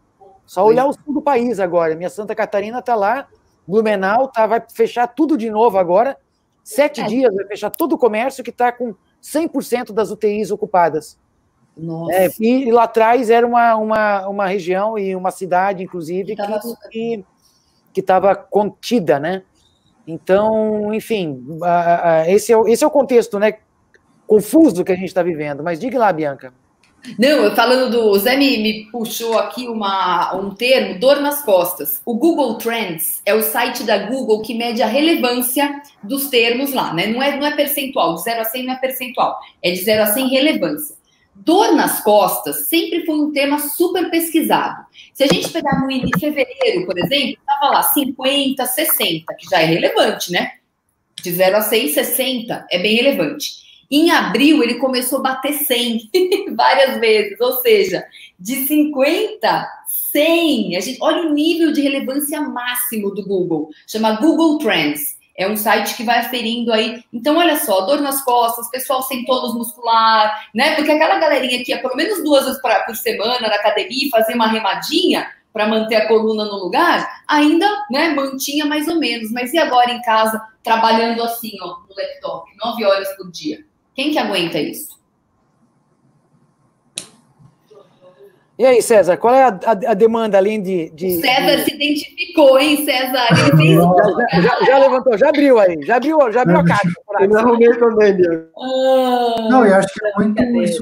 Só olhar o sul do país agora. Minha Santa Catarina está lá Blumenau vai fechar tudo de novo agora. 7 dias vai fechar todo o comércio que está com 100% das UTIs ocupadas. Nossa. E lá atrás era uma região e uma cidade, inclusive, que estava contida, né? Então, enfim, esse é o contexto, né, confuso que a gente está vivendo. Mas diga lá, Bianca. Não, falando o Zé me puxou aqui um termo, dor nas costas. O Google Trends é o site da Google que mede a relevância dos termos lá, né? Não é percentual, de 0 a 100 não é percentual, é de 0 a 100 relevância. Dor nas costas sempre foi um tema super pesquisado. Se a gente pegar no fevereiro, por exemplo, estava lá 50, 60, que já é relevante, né? De 0 a 100, 60 é bem relevante. Em abril, ele começou a bater 100 várias vezes, ou seja, de 50, 100. Olha o nível de relevância máximo do Google, chama Google Trends. É um site que vai aferindo aí. Então, olha só, dor nas costas, pessoal sem tônus muscular, né? Porque aquela galerinha que ia pelo menos 2 vezes por semana na academia fazer uma remadinha para manter a coluna no lugar, ainda, né, mantinha mais ou menos. Mas e agora em casa, trabalhando assim, ó, no laptop, 9 horas por dia? Quem que aguenta isso? E aí, César, qual é a demanda além de... César se identificou, hein, César? Já levantou, já abriu a caixa. Eu me arrumei também, Bianca. Não, e acho que é muito isso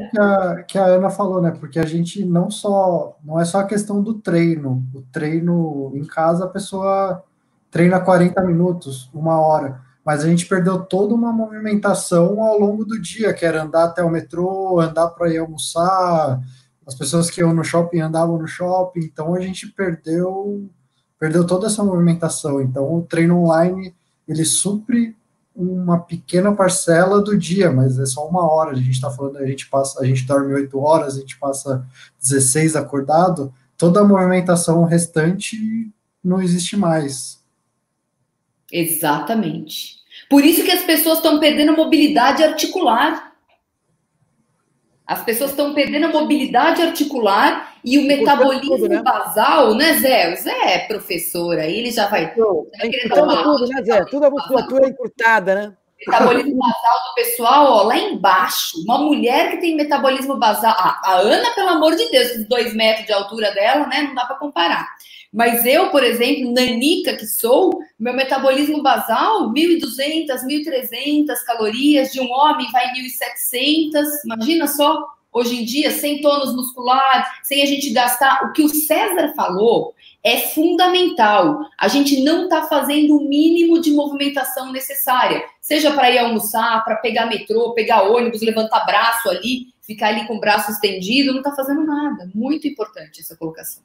que a Ana falou, né? Porque a gente não é só a questão do treino. O treino em casa, a pessoa treina 40 minutos, 1 hora. Mas a gente perdeu toda uma movimentação ao longo do dia, que era andar até o metrô, andar para ir almoçar. As pessoas que iam no shopping andavam no shopping, então a gente perdeu toda essa movimentação. Então o treino online, ele supre uma pequena parcela do dia, mas é só 1 hora. A gente está falando, a gente dorme 8 horas, a gente passa 16 acordado, toda a movimentação restante não existe mais. Exatamente. Por isso que as pessoas estão perdendo mobilidade articular. As pessoas estão perdendo a mobilidade articular e o metabolismo basal, né, Zé? O Zé é professor aí, ele já vai... tudo, né, Zé? Toda a musculatura é encurtada, né? Metabolismo basal do pessoal, ó, lá embaixo. Uma mulher que tem metabolismo basal... a Ana, pelo amor de Deus, os 2 metros de altura dela, né, não dá para comparar. Mas eu, por exemplo, nanica que sou, meu metabolismo basal, 1.200, 1.300 calorias, de um homem vai 1.700, imagina só, hoje em dia, sem tônus muscular, sem a gente gastar. O que o César falou é fundamental. A gente não está fazendo o mínimo de movimentação necessária, seja para ir almoçar, para pegar metrô, pegar ônibus, levantar braço ali, ficar ali com o braço estendido, não está fazendo nada. Muito importante essa colocação.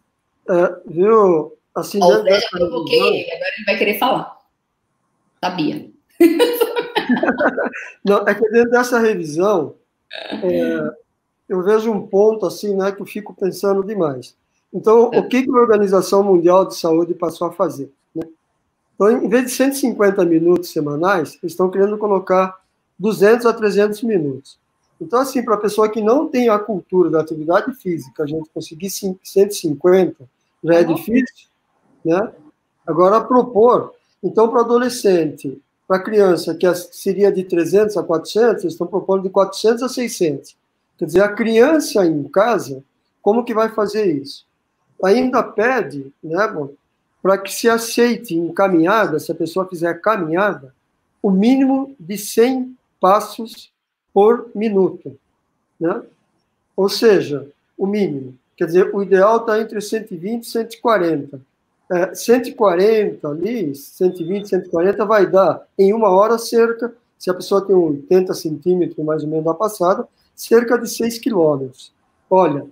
Viu? Assim, o Zé já provoquei ele, agora ele vai querer falar. Sabia. Não, é que dentro dessa revisão, eu vejo um ponto assim, né, que eu fico pensando demais. Então, o que a Organização Mundial de Saúde passou a fazer? Né? Então, em vez de 150 minutos semanais, eles estão querendo colocar 200 a 300 minutos. Então, assim, para a pessoa que não tem a cultura da atividade física, a gente conseguir 150 já é difícil, né? Agora, propor, então, para adolescente, para criança, que seria de 300 a 400, eles estão propondo de 400 a 600. Quer dizer, a criança em casa, como que vai fazer isso? Ainda pede, né, para que se aceite em caminhada, se a pessoa fizer caminhada, o mínimo de 100 passos por minuto, né? Ou seja, o mínimo. Quer dizer, o ideal está entre 120 e 140. 140 ali, 120, 140 vai dar, em 1 hora, cerca, se a pessoa tem 80 centímetros, mais ou menos, da passada, cerca de 6 quilômetros. Olha,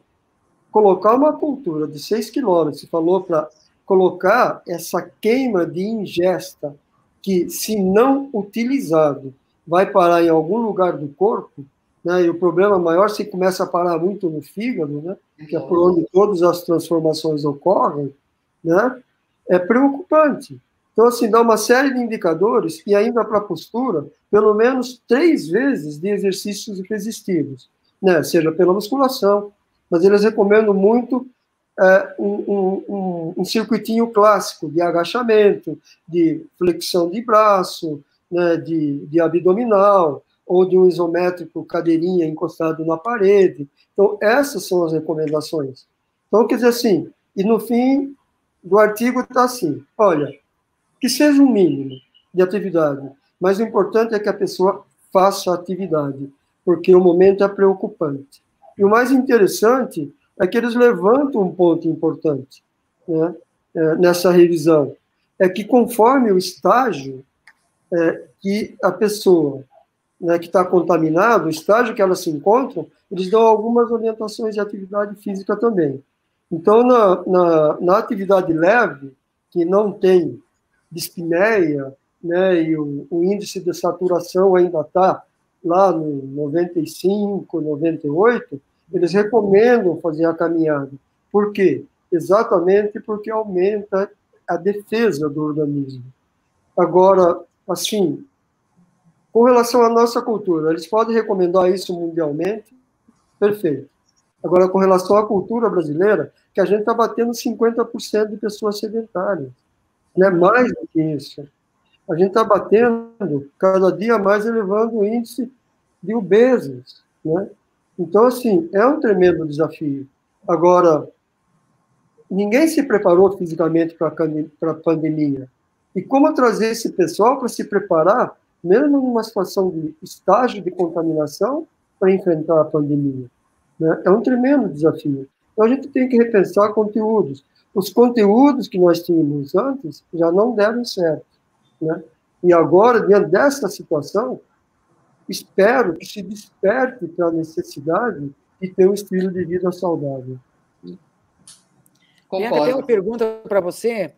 colocar uma cultura de 6 quilômetros, você falou para colocar essa queima de ingesta, que, se não utilizado, vai parar em algum lugar do corpo, né? E o problema maior se começa a parar muito no fígado, né? Que é por onde todas as transformações ocorrem, né? É preocupante. Então, assim, dá uma série de indicadores e ainda para a postura, pelo menos 3 vezes de exercícios resistivos, né? Seja pela musculação, mas eles recomendam muito um circuitinho clássico de agachamento, de flexão de braço, né, de abdominal, ou de um isométrico cadeirinha encostado na parede. Então, essas são as recomendações. Então, quer dizer assim, e no fim do artigo está assim, olha, que seja um mínimo de atividade, mas o importante é que a pessoa faça a atividade, porque o momento é preocupante. E o mais interessante é que eles levantam um ponto importante, né, nessa revisão, é que conforme o estágio que a pessoa, né, que está contaminada, o estágio que ela se encontra, eles dão algumas orientações de atividade física também. Então, na atividade leve, que não tem dispneia, né, e o índice de saturação ainda está lá no 95, 98, eles recomendam fazer a caminhada. Por quê? Exatamente porque aumenta a defesa do organismo. Agora, assim, com relação à nossa cultura, eles podem recomendar isso mundialmente? Perfeito. Agora, com relação à cultura brasileira, que a gente está batendo 50% de pessoas sedentárias, né? Mais do que isso. A gente está batendo, cada dia mais, elevando o índice de obesos, né? Então, assim, é um tremendo desafio. Agora, ninguém se preparou fisicamente para a pandemia. E como trazer esse pessoal para se preparar, mesmo numa situação de estágio de contaminação, para enfrentar a pandemia? Né? É um tremendo desafio. Então, a gente tem que repensar conteúdos. Os conteúdos que nós tínhamos antes já não deram certo, né? E agora, diante dessa situação, espero que se desperte para a necessidade de ter um estilo de vida saudável. Tem até uma pergunta para você,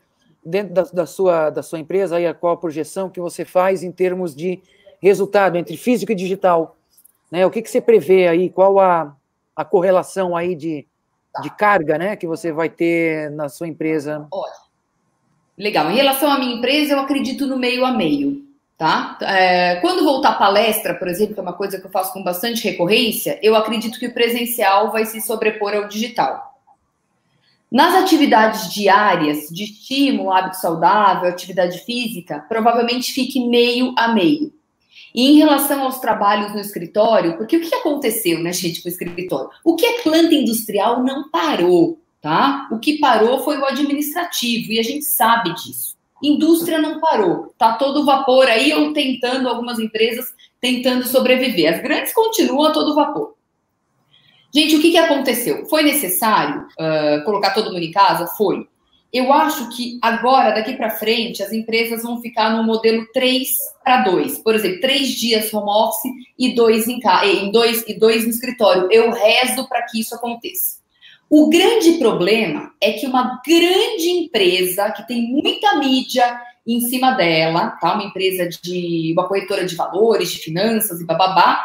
dentro da sua empresa, aí, qual a projeção que você faz em termos de resultado entre físico e digital? Né? O que você prevê aí? Qual a correlação aí de carga, né, que você vai ter na sua empresa? Olha, legal. Em relação à minha empresa, eu acredito no meio a meio, tá? Quando voltar a palestra, por exemplo, que é uma coisa que eu faço com bastante recorrência, eu acredito que o presencial vai se sobrepor ao digital. Nas atividades diárias de estímulo, hábito saudável, atividade física, provavelmente fique meio a meio. E em relação aos trabalhos no escritório, porque o que aconteceu, né, gente, com o escritório? O que é planta industrial não parou, tá? O que parou foi o administrativo, e a gente sabe disso. Indústria não parou, tá todo vapor aí, ou tentando, algumas empresas tentando sobreviver. As grandes continuam a todo vapor. Gente, o que aconteceu? Foi necessário colocar todo mundo em casa? Foi. Eu acho que agora, daqui para frente, as empresas vão ficar no modelo 3-2. Por exemplo, 3 dias home office e 2 no escritório. Eu rezo para que isso aconteça. O grande problema é que uma grande empresa, que tem muita mídia em cima dela, tá? Uma corretora de valores, de finanças e bababá,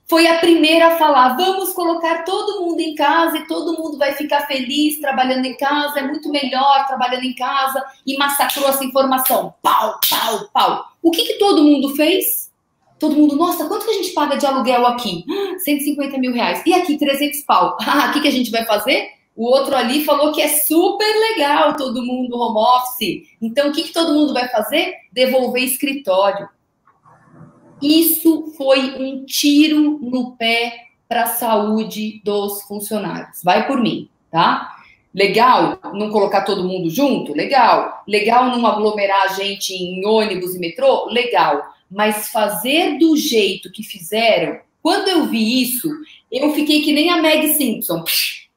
foi a primeira a falar, vamos colocar todo mundo em casa e todo mundo vai ficar feliz trabalhando em casa, é muito melhor trabalhando em casa, e massacrou essa informação. Pau, pau, pau. O que todo mundo fez? Todo mundo, nossa, quanto que a gente paga de aluguel aqui? 150 mil reais. E aqui, 300 pau. O que a gente vai fazer? O outro ali falou que é super legal todo mundo home office. Então, o que todo mundo vai fazer? Devolver escritório. Isso foi um tiro no pé para a saúde dos funcionários. Vai por mim, tá? Legal não colocar todo mundo junto? Legal. Legal não aglomerar a gente em ônibus e metrô? Legal. Mas fazer do jeito que fizeram, quando eu vi isso, eu fiquei que nem a Meg Simpson.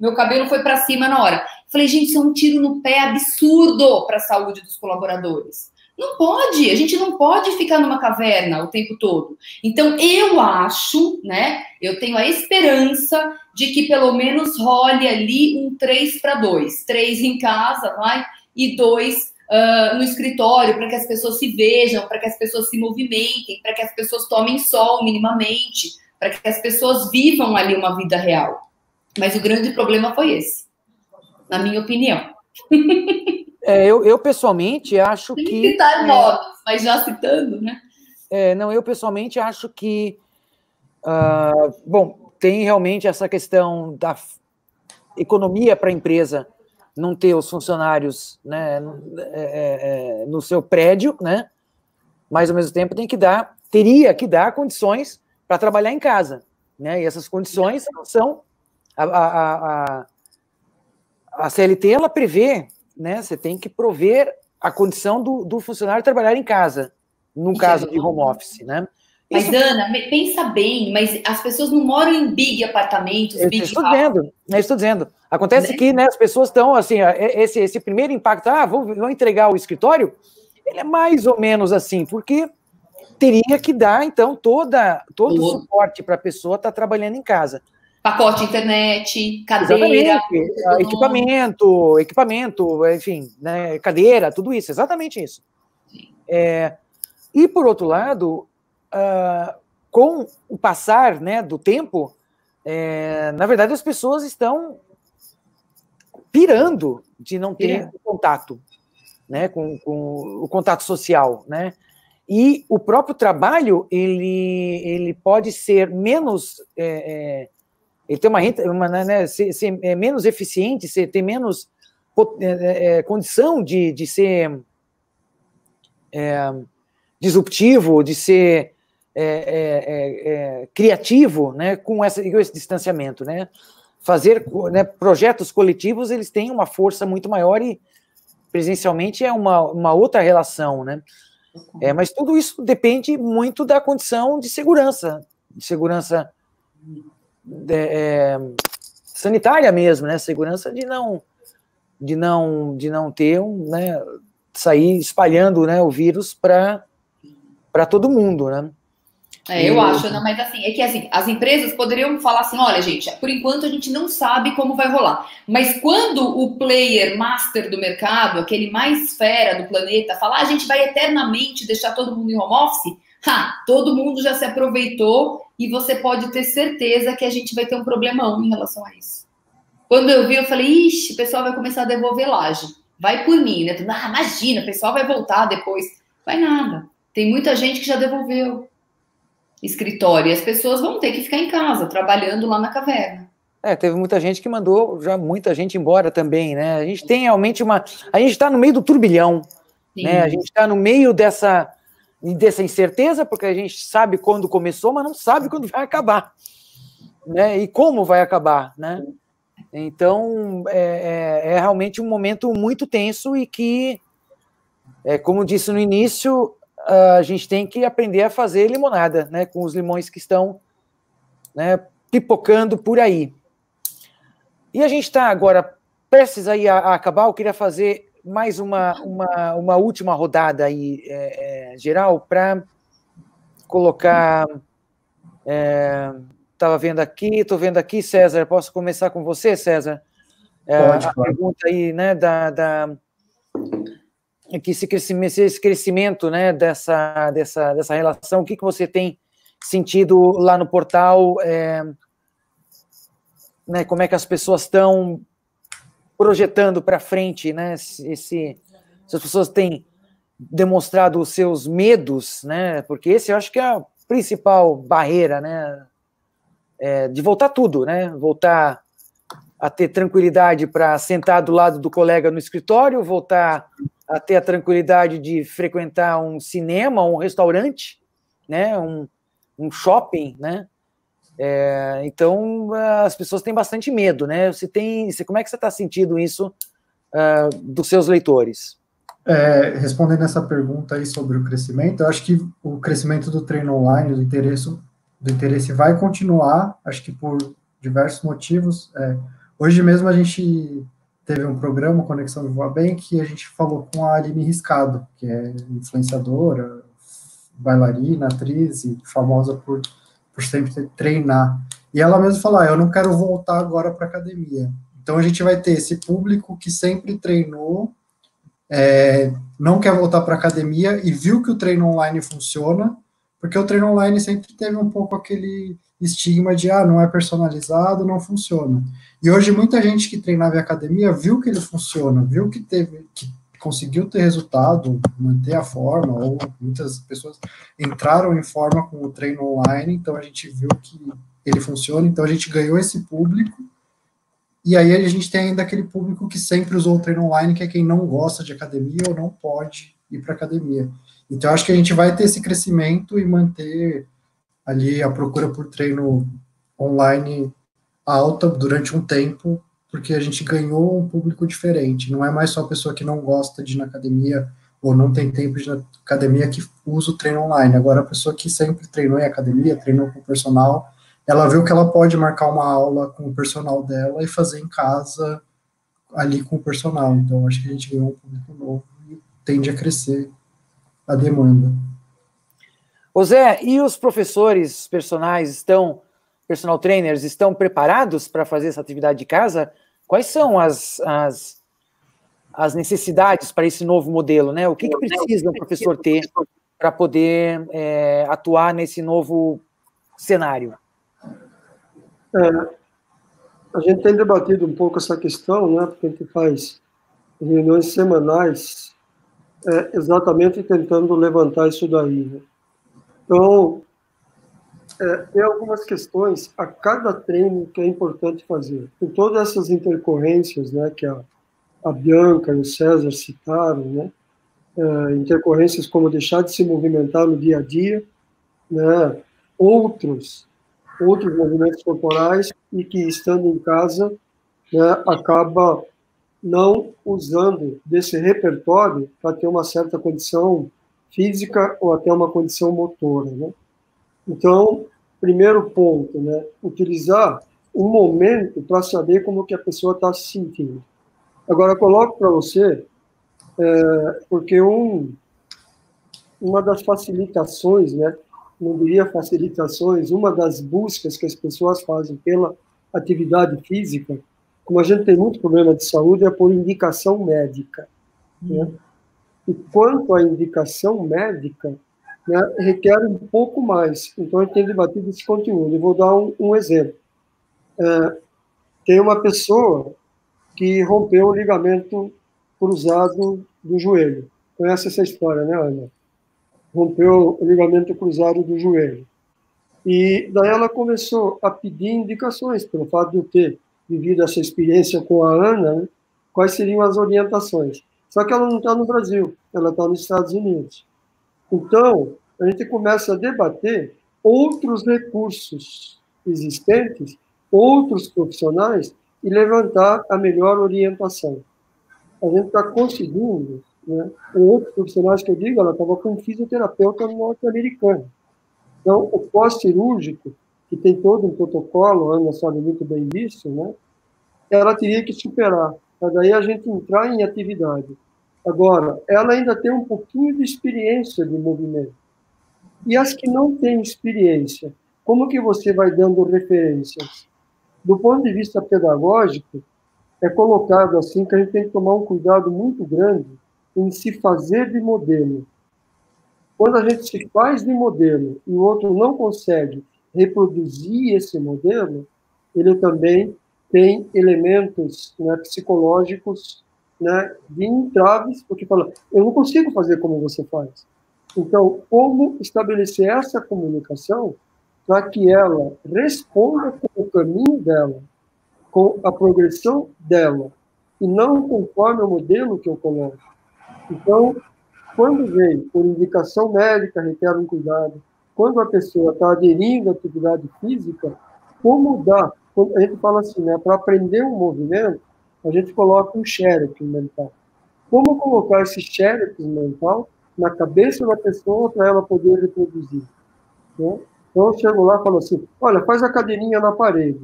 Meu cabelo foi para cima na hora. Falei, gente, isso é um tiro no pé absurdo para a saúde dos colaboradores. Não pode, a gente não pode ficar numa caverna o tempo todo. Então, eu acho, né, eu tenho a esperança de que pelo menos role ali um 3-2. 3 em casa, vai, e 2 no escritório, para que as pessoas se vejam, para que as pessoas se movimentem, para que as pessoas tomem sol minimamente, para que as pessoas vivam ali uma vida real. Mas o grande problema foi esse, na minha opinião. Eu pessoalmente acho que... Sem citar nomes, mas já citando, né? Eu pessoalmente acho que... bom, tem realmente essa questão da economia para a empresa, não ter os funcionários, né, no seu prédio, né, mas ao mesmo tempo teria que dar condições para trabalhar em casa, né, e essas condições são a CLT, ela prevê, né, você tem que prover a condição do funcionário trabalhar em casa, no caso de home office, né. Mas, Ana, pensa bem, mas as pessoas não moram em big apartamentos, estou dizendo. Acontece, né, que, né, as pessoas estão, assim, esse primeiro impacto, vou entregar o escritório, ele é mais ou menos assim, porque teria que dar, então, todo o suporte para a pessoa estar trabalhando em casa. Pacote internet, cadeira... Equipamento, enfim, né, cadeira, tudo isso, exatamente isso. E, por outro lado... com o passar, né, do tempo, na verdade, as pessoas estão pirando de não ter contato, né, com o contato social, né, e o próprio trabalho, ele pode ser menos, ele tem ser menos eficiente, ter menos condição de ser disruptivo, de ser criativo, né, com esse distanciamento, né? Fazer, né, projetos coletivos, eles têm uma força muito maior e presencialmente é uma outra relação, né? Mas tudo isso depende muito da condição de segurança sanitária mesmo, né? Segurança de não ter né, sair espalhando, né, o vírus para todo mundo, né? Eu acho, não, mas assim, é que assim, as empresas poderiam falar assim, olha, gente, por enquanto a gente não sabe como vai rolar, mas quando o player master do mercado, aquele mais fera do planeta, falar, a gente vai eternamente deixar todo mundo em home office, todo mundo já se aproveitou e você pode ter certeza que a gente vai ter um problemão em relação a isso. Quando eu vi, eu falei, ixi, o pessoal vai começar a devolver laje, vai por mim, né? Imagina, o pessoal vai voltar depois. Vai nada, tem muita gente que já devolveu escritório, e as pessoas vão ter que ficar em casa, trabalhando lá na caverna. Teve muita gente que mandou já muita gente embora também, né? A gente tem realmente a gente está no meio do turbilhão, né? A gente está no meio dessa incerteza, porque a gente sabe quando começou, mas não sabe quando vai acabar, né? E como vai acabar, né? Então, é realmente um momento muito tenso e que, como disse no início, a gente tem que aprender a fazer limonada, né, com os limões que estão, né, pipocando por aí. E a gente está agora prestes aí a acabar. Eu queria fazer mais uma última rodada aí, geral, para colocar... estou vendo aqui, César, posso começar com você, César? Pode, a pergunta aí, né, que esse crescimento, né, dessa relação, o que você tem sentido lá no portal, né, como é que as pessoas estão projetando para frente, né, se as pessoas têm demonstrado os seus medos, né, porque esse eu acho que é a principal barreira, né, de voltar tudo, né, voltar a ter tranquilidade para sentar do lado do colega no escritório, voltar a ter a tranquilidade de frequentar um cinema, um restaurante, né, um shopping, né? Então, as pessoas têm bastante medo, né? Como é que você está sentindo isso dos seus leitores? Respondendo essa pergunta aí sobre o crescimento, eu acho que o crescimento do treino online, do interesse vai continuar, acho que por diversos motivos. Hoje mesmo a gente teve um programa, Conexão Viva Bem, que a gente falou com a Aline Riscado, que é influenciadora, bailarina, atriz e famosa por sempre treinar. E ela mesma falou, eu não quero voltar agora para a academia. Então a gente vai ter esse público que sempre treinou, não quer voltar para a academia e viu que o treino online funciona, porque o treino online sempre teve um pouco aquele estigma de, não é personalizado, não funciona. E hoje muita gente que treinava em academia viu que ele funciona, viu que conseguiu ter resultado, manter a forma, ou muitas pessoas entraram em forma com o treino online, então a gente viu que ele funciona, então a gente ganhou esse público, E aí a gente tem ainda aquele público que sempre usou o treino online, que é quem não gosta de academia ou não pode ir para academia. Então, acho que a gente vai ter esse crescimento e manter ali a procura por treino online alta durante um tempo, porque a gente ganhou um público diferente. Não é mais só a pessoa que não gosta de ir na academia ou não tem tempo de ir na academia que usa o treino online. Agora, a pessoa que sempre treinou em academia, treinou com o personal, ela viu que ela pode marcar uma aula com o personal dela e fazer em casa ali com o personal. Então, acho que a gente ganhou um público novo e tende a crescer a demanda. Ô Zé, e os professores personal trainers, estão preparados para fazer essa atividade de casa? Quais são as necessidades para esse novo modelo, né? O que precisa o professor ter para poder atuar nesse novo cenário? A gente tem debatido um pouco essa questão, né? Porque a gente faz reuniões semanais exatamente tentando levantar isso daí, né? Então, tem algumas questões a cada treino que é importante fazer. Tem todas essas intercorrências, né, que a Bianca e o César citaram, né, intercorrências como deixar de se movimentar no dia a dia, né, outros movimentos corporais e que, estando em casa, né, acaba não usando desse repertório para ter uma certa condição física ou até uma condição motora, né? Então, primeiro ponto, né, utilizar um momento para saber como que a pessoa está se sentindo. Agora, coloco para você, porque uma das facilitações, né, não diria facilitações, uma das buscas que as pessoas fazem pela atividade física, como a gente tem muito problema de saúde, é por indicação médica, né? E quanto à indicação médica, né, requer um pouco mais. Então, eu tenho debatido esse conteúdo. Eu vou dar um exemplo. Tem uma pessoa que rompeu o ligamento cruzado do joelho. Conhece essa história, né, Ana? Rompeu o ligamento cruzado do joelho. E daí ela começou a pedir indicações, pelo fato de eu ter vivido essa experiência com a Ana, né, quais seriam as orientações. Só que ela não está no Brasil, ela está nos Estados Unidos. Então, a gente começa a debater outros recursos existentes, outros profissionais, e levantar a melhor orientação. A gente está conseguindo, né, com outros profissionais que eu digo, ela estava com um fisioterapeuta norte-americano. Então, o pós-cirúrgico, que tem todo um protocolo, a Ana sabe muito bem disso, né, ela teria que superar, para daí a gente entrar em atividade. Agora, ela ainda tem um pouquinho de experiência de movimento. E as que não têm experiência, como que você vai dando referências? Do ponto de vista pedagógico, é colocado assim que a gente tem que tomar um cuidado muito grande em se fazer de modelo. Quando a gente se faz de modelo e o outro não consegue reproduzir esse modelo, ele também tem elementos, né, psicológicos, né, de entraves, porque fala, eu não consigo fazer como você faz. Então, como estabelecer essa comunicação para que ela responda com o caminho dela, com a progressão dela, e não conforme o modelo que eu coloco. Então, quando vem por indicação médica, requer um cuidado. Quando a pessoa está aderindo à atividade física, como dá? A gente fala assim, né, para aprender um movimento, a gente coloca um xerox mental. Como colocar esse xerox mental na cabeça da pessoa para ela poder reproduzir? Né? Então, eu chego lá e falo assim, olha, faz a cadeirinha na parede.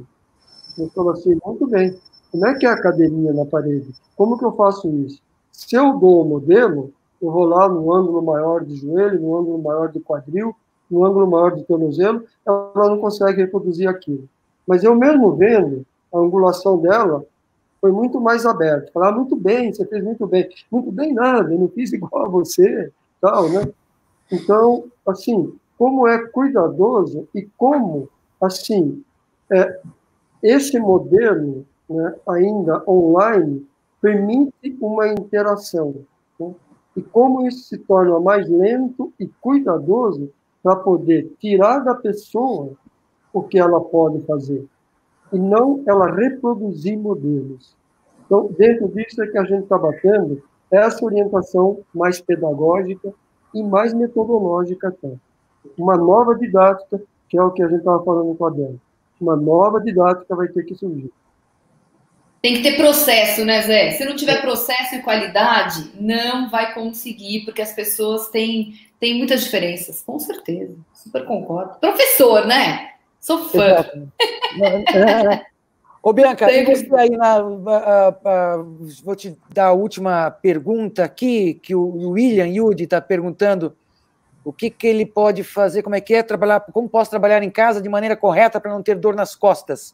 Eu falo assim, muito bem. Como é que é a cadeirinha na parede? Como que eu faço isso? Se eu dou o modelo, eu vou lá no ângulo maior de joelho, no ângulo maior de quadril, no ângulo maior de tornozelo, ela não consegue reproduzir aquilo. Mas eu mesmo vendo, a angulação dela foi muito mais aberta. Falar, muito bem, você fez muito bem. Muito bem nada, eu não fiz igual a você, tal, né? Então, assim, como é cuidadoso e como, assim, esse modelo, né, ainda online, permite uma interação, né? E como isso se torna mais lento e cuidadoso para poder tirar da pessoa o que ela pode fazer. e não ela reproduzir modelos. Então, dentro disso é que a gente está batendo essa orientação mais pedagógica e mais metodológica até. Uma nova didática, que é o que a gente estava falando com a Bianca. Uma nova didática vai ter que surgir. Tem que ter processo, né, Zé? Se não tiver processo e qualidade, não vai conseguir, porque as pessoas têm muitas diferenças. Com certeza, super concordo. Professor, né? Sou fã. Ô, Bianca, e você aí vou te dar a última pergunta aqui, que o William Yudi está perguntando o que ele pode fazer, como trabalhar, como posso trabalhar em casa de maneira correta para não ter dor nas costas.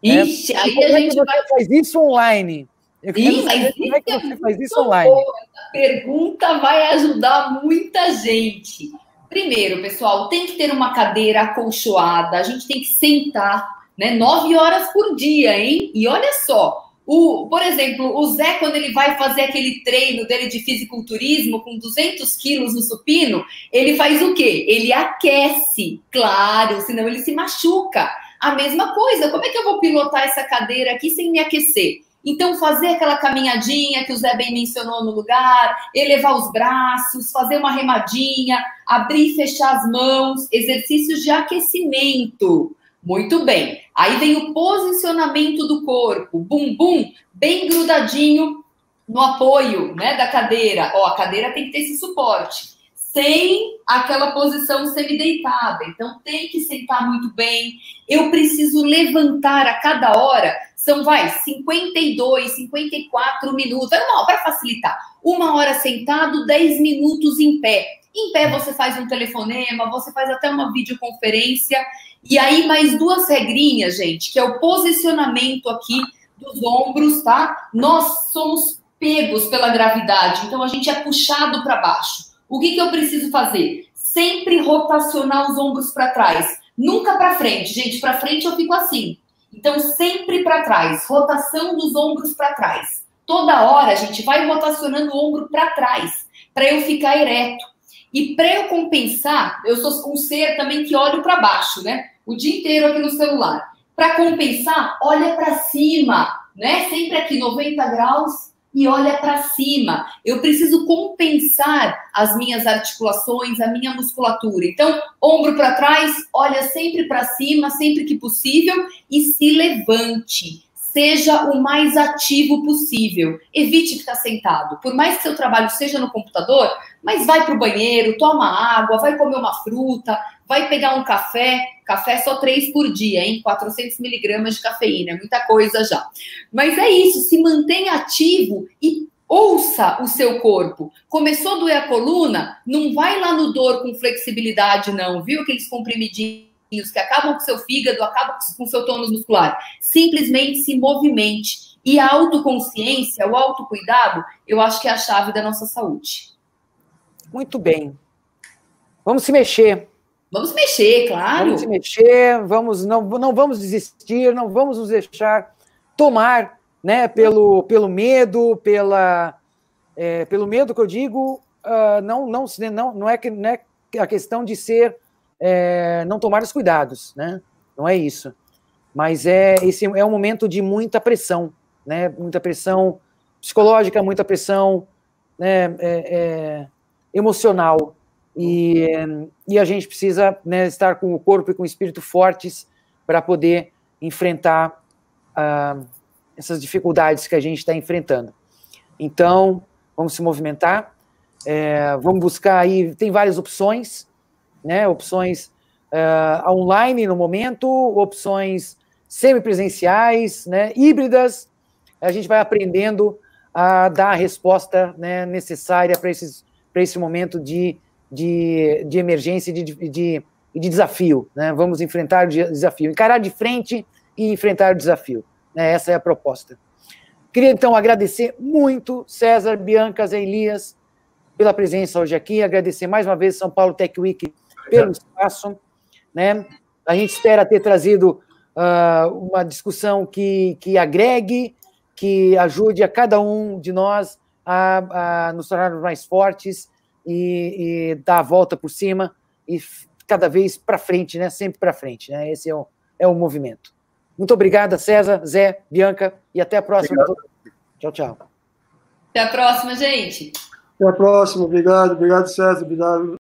Ixi, aí a gente vai... faz isso online? Como é que você faz isso online? Essa pergunta vai ajudar muita gente. Primeiro, pessoal, tem que ter uma cadeira acolchoada, a gente tem que sentar, né, 9 horas por dia, hein? E olha só, por exemplo, o Zé, quando ele vai fazer aquele treino dele de fisiculturismo com 200 quilos no supino, ele faz o quê? Ele aquece, claro, senão ele se machuca. A mesma coisa, como é que eu vou pilotar essa cadeira aqui sem me aquecer? Então, fazer aquela caminhadinha que o Zé bem mencionou no lugar, elevar os braços, fazer uma remadinha, abrir e fechar as mãos, exercícios de aquecimento. Muito bem. Aí vem o posicionamento do corpo, bumbum, bem grudadinho no apoio, né, da cadeira. Ó, a cadeira tem que ter esse suporte. Sem aquela posição semideitada. Então, tem que sentar muito bem. Eu preciso levantar a cada hora. São, 52, 54 minutos. Para facilitar. 1 hora sentado, 10 minutos em pé. Em pé, você faz um telefonema, você faz até uma videoconferência. E aí, mais 2 regrinhas, gente, que é o posicionamento aqui dos ombros, tá? Nós somos pegos pela gravidade. Então, a gente é puxado para baixo. O que eu preciso fazer? Sempre rotacionar os ombros para trás. Nunca para frente. Gente, para frente eu fico assim. Então, sempre para trás. Rotação dos ombros para trás. Toda hora a gente vai rotacionando o ombro para trás, para eu ficar ereto. E para eu compensar, eu sou um ser também que olho para baixo, né? O dia inteiro aqui no celular. Para compensar, olha para cima, né? Sempre aqui 90 graus. E olha para cima. Eu preciso compensar as minhas articulações, a minha musculatura. Então, ombro para trás, olha sempre para cima, sempre que possível, e se levante. Seja o mais ativo possível. Evite ficar sentado. Por mais que seu trabalho seja no computador, mas vai para o banheiro, toma água, vai comer uma fruta, vai pegar um café. Café só 3 por dia, hein? 400 miligramas de cafeína, é muita coisa já. Mas é isso, se mantenha ativo e ouça o seu corpo. Começou a doer a coluna? Não vai lá no dor com flexibilidade, não, viu? Aqueles comprimidinhos que acabam com o seu fígado, acabam com o seu tônus muscular. Simplesmente se movimente. E a autoconsciência, o autocuidado, eu acho que é a chave da nossa saúde. Muito bem. Vamos se mexer. Vamos mexer, claro. Vamos se mexer, não vamos desistir, não vamos nos deixar tomar, né, pelo medo, pelo medo que eu digo, não é a questão de ser não tomar os cuidados, né? Não é isso. Mas esse é um momento de muita pressão, né? Muita pressão psicológica, muita pressão, né, emocional. E a gente precisa, né, estar com o corpo e com o espírito fortes para poder enfrentar essas dificuldades que a gente está enfrentando. Então, vamos se movimentar, vamos buscar aí, tem várias opções, né, opções online no momento, opções semipresenciais, né, híbridas. A gente vai aprendendo a dar a resposta, né, necessária para esse momento de emergência e de desafio, né? Vamos enfrentar o desafio, encarar de frente e enfrentar o desafio, né? Essa é a proposta. Queria, então, agradecer muito, César, Bianca, Zé Elias, pela presença hoje aqui, agradecer mais uma vez São Paulo Tech Week pelo espaço, né? A gente espera ter trazido uma discussão que agregue, que ajude a cada um de nós a nos tornarmos mais fortes, e dar a volta por cima e cada vez para frente, né? Sempre para frente, né? Esse é o movimento. Muito obrigada, César, Zé, Bianca, e até a próxima. Obrigado. Tchau, tchau. Até a próxima, gente. Até a próxima. Obrigado, César. Obrigado.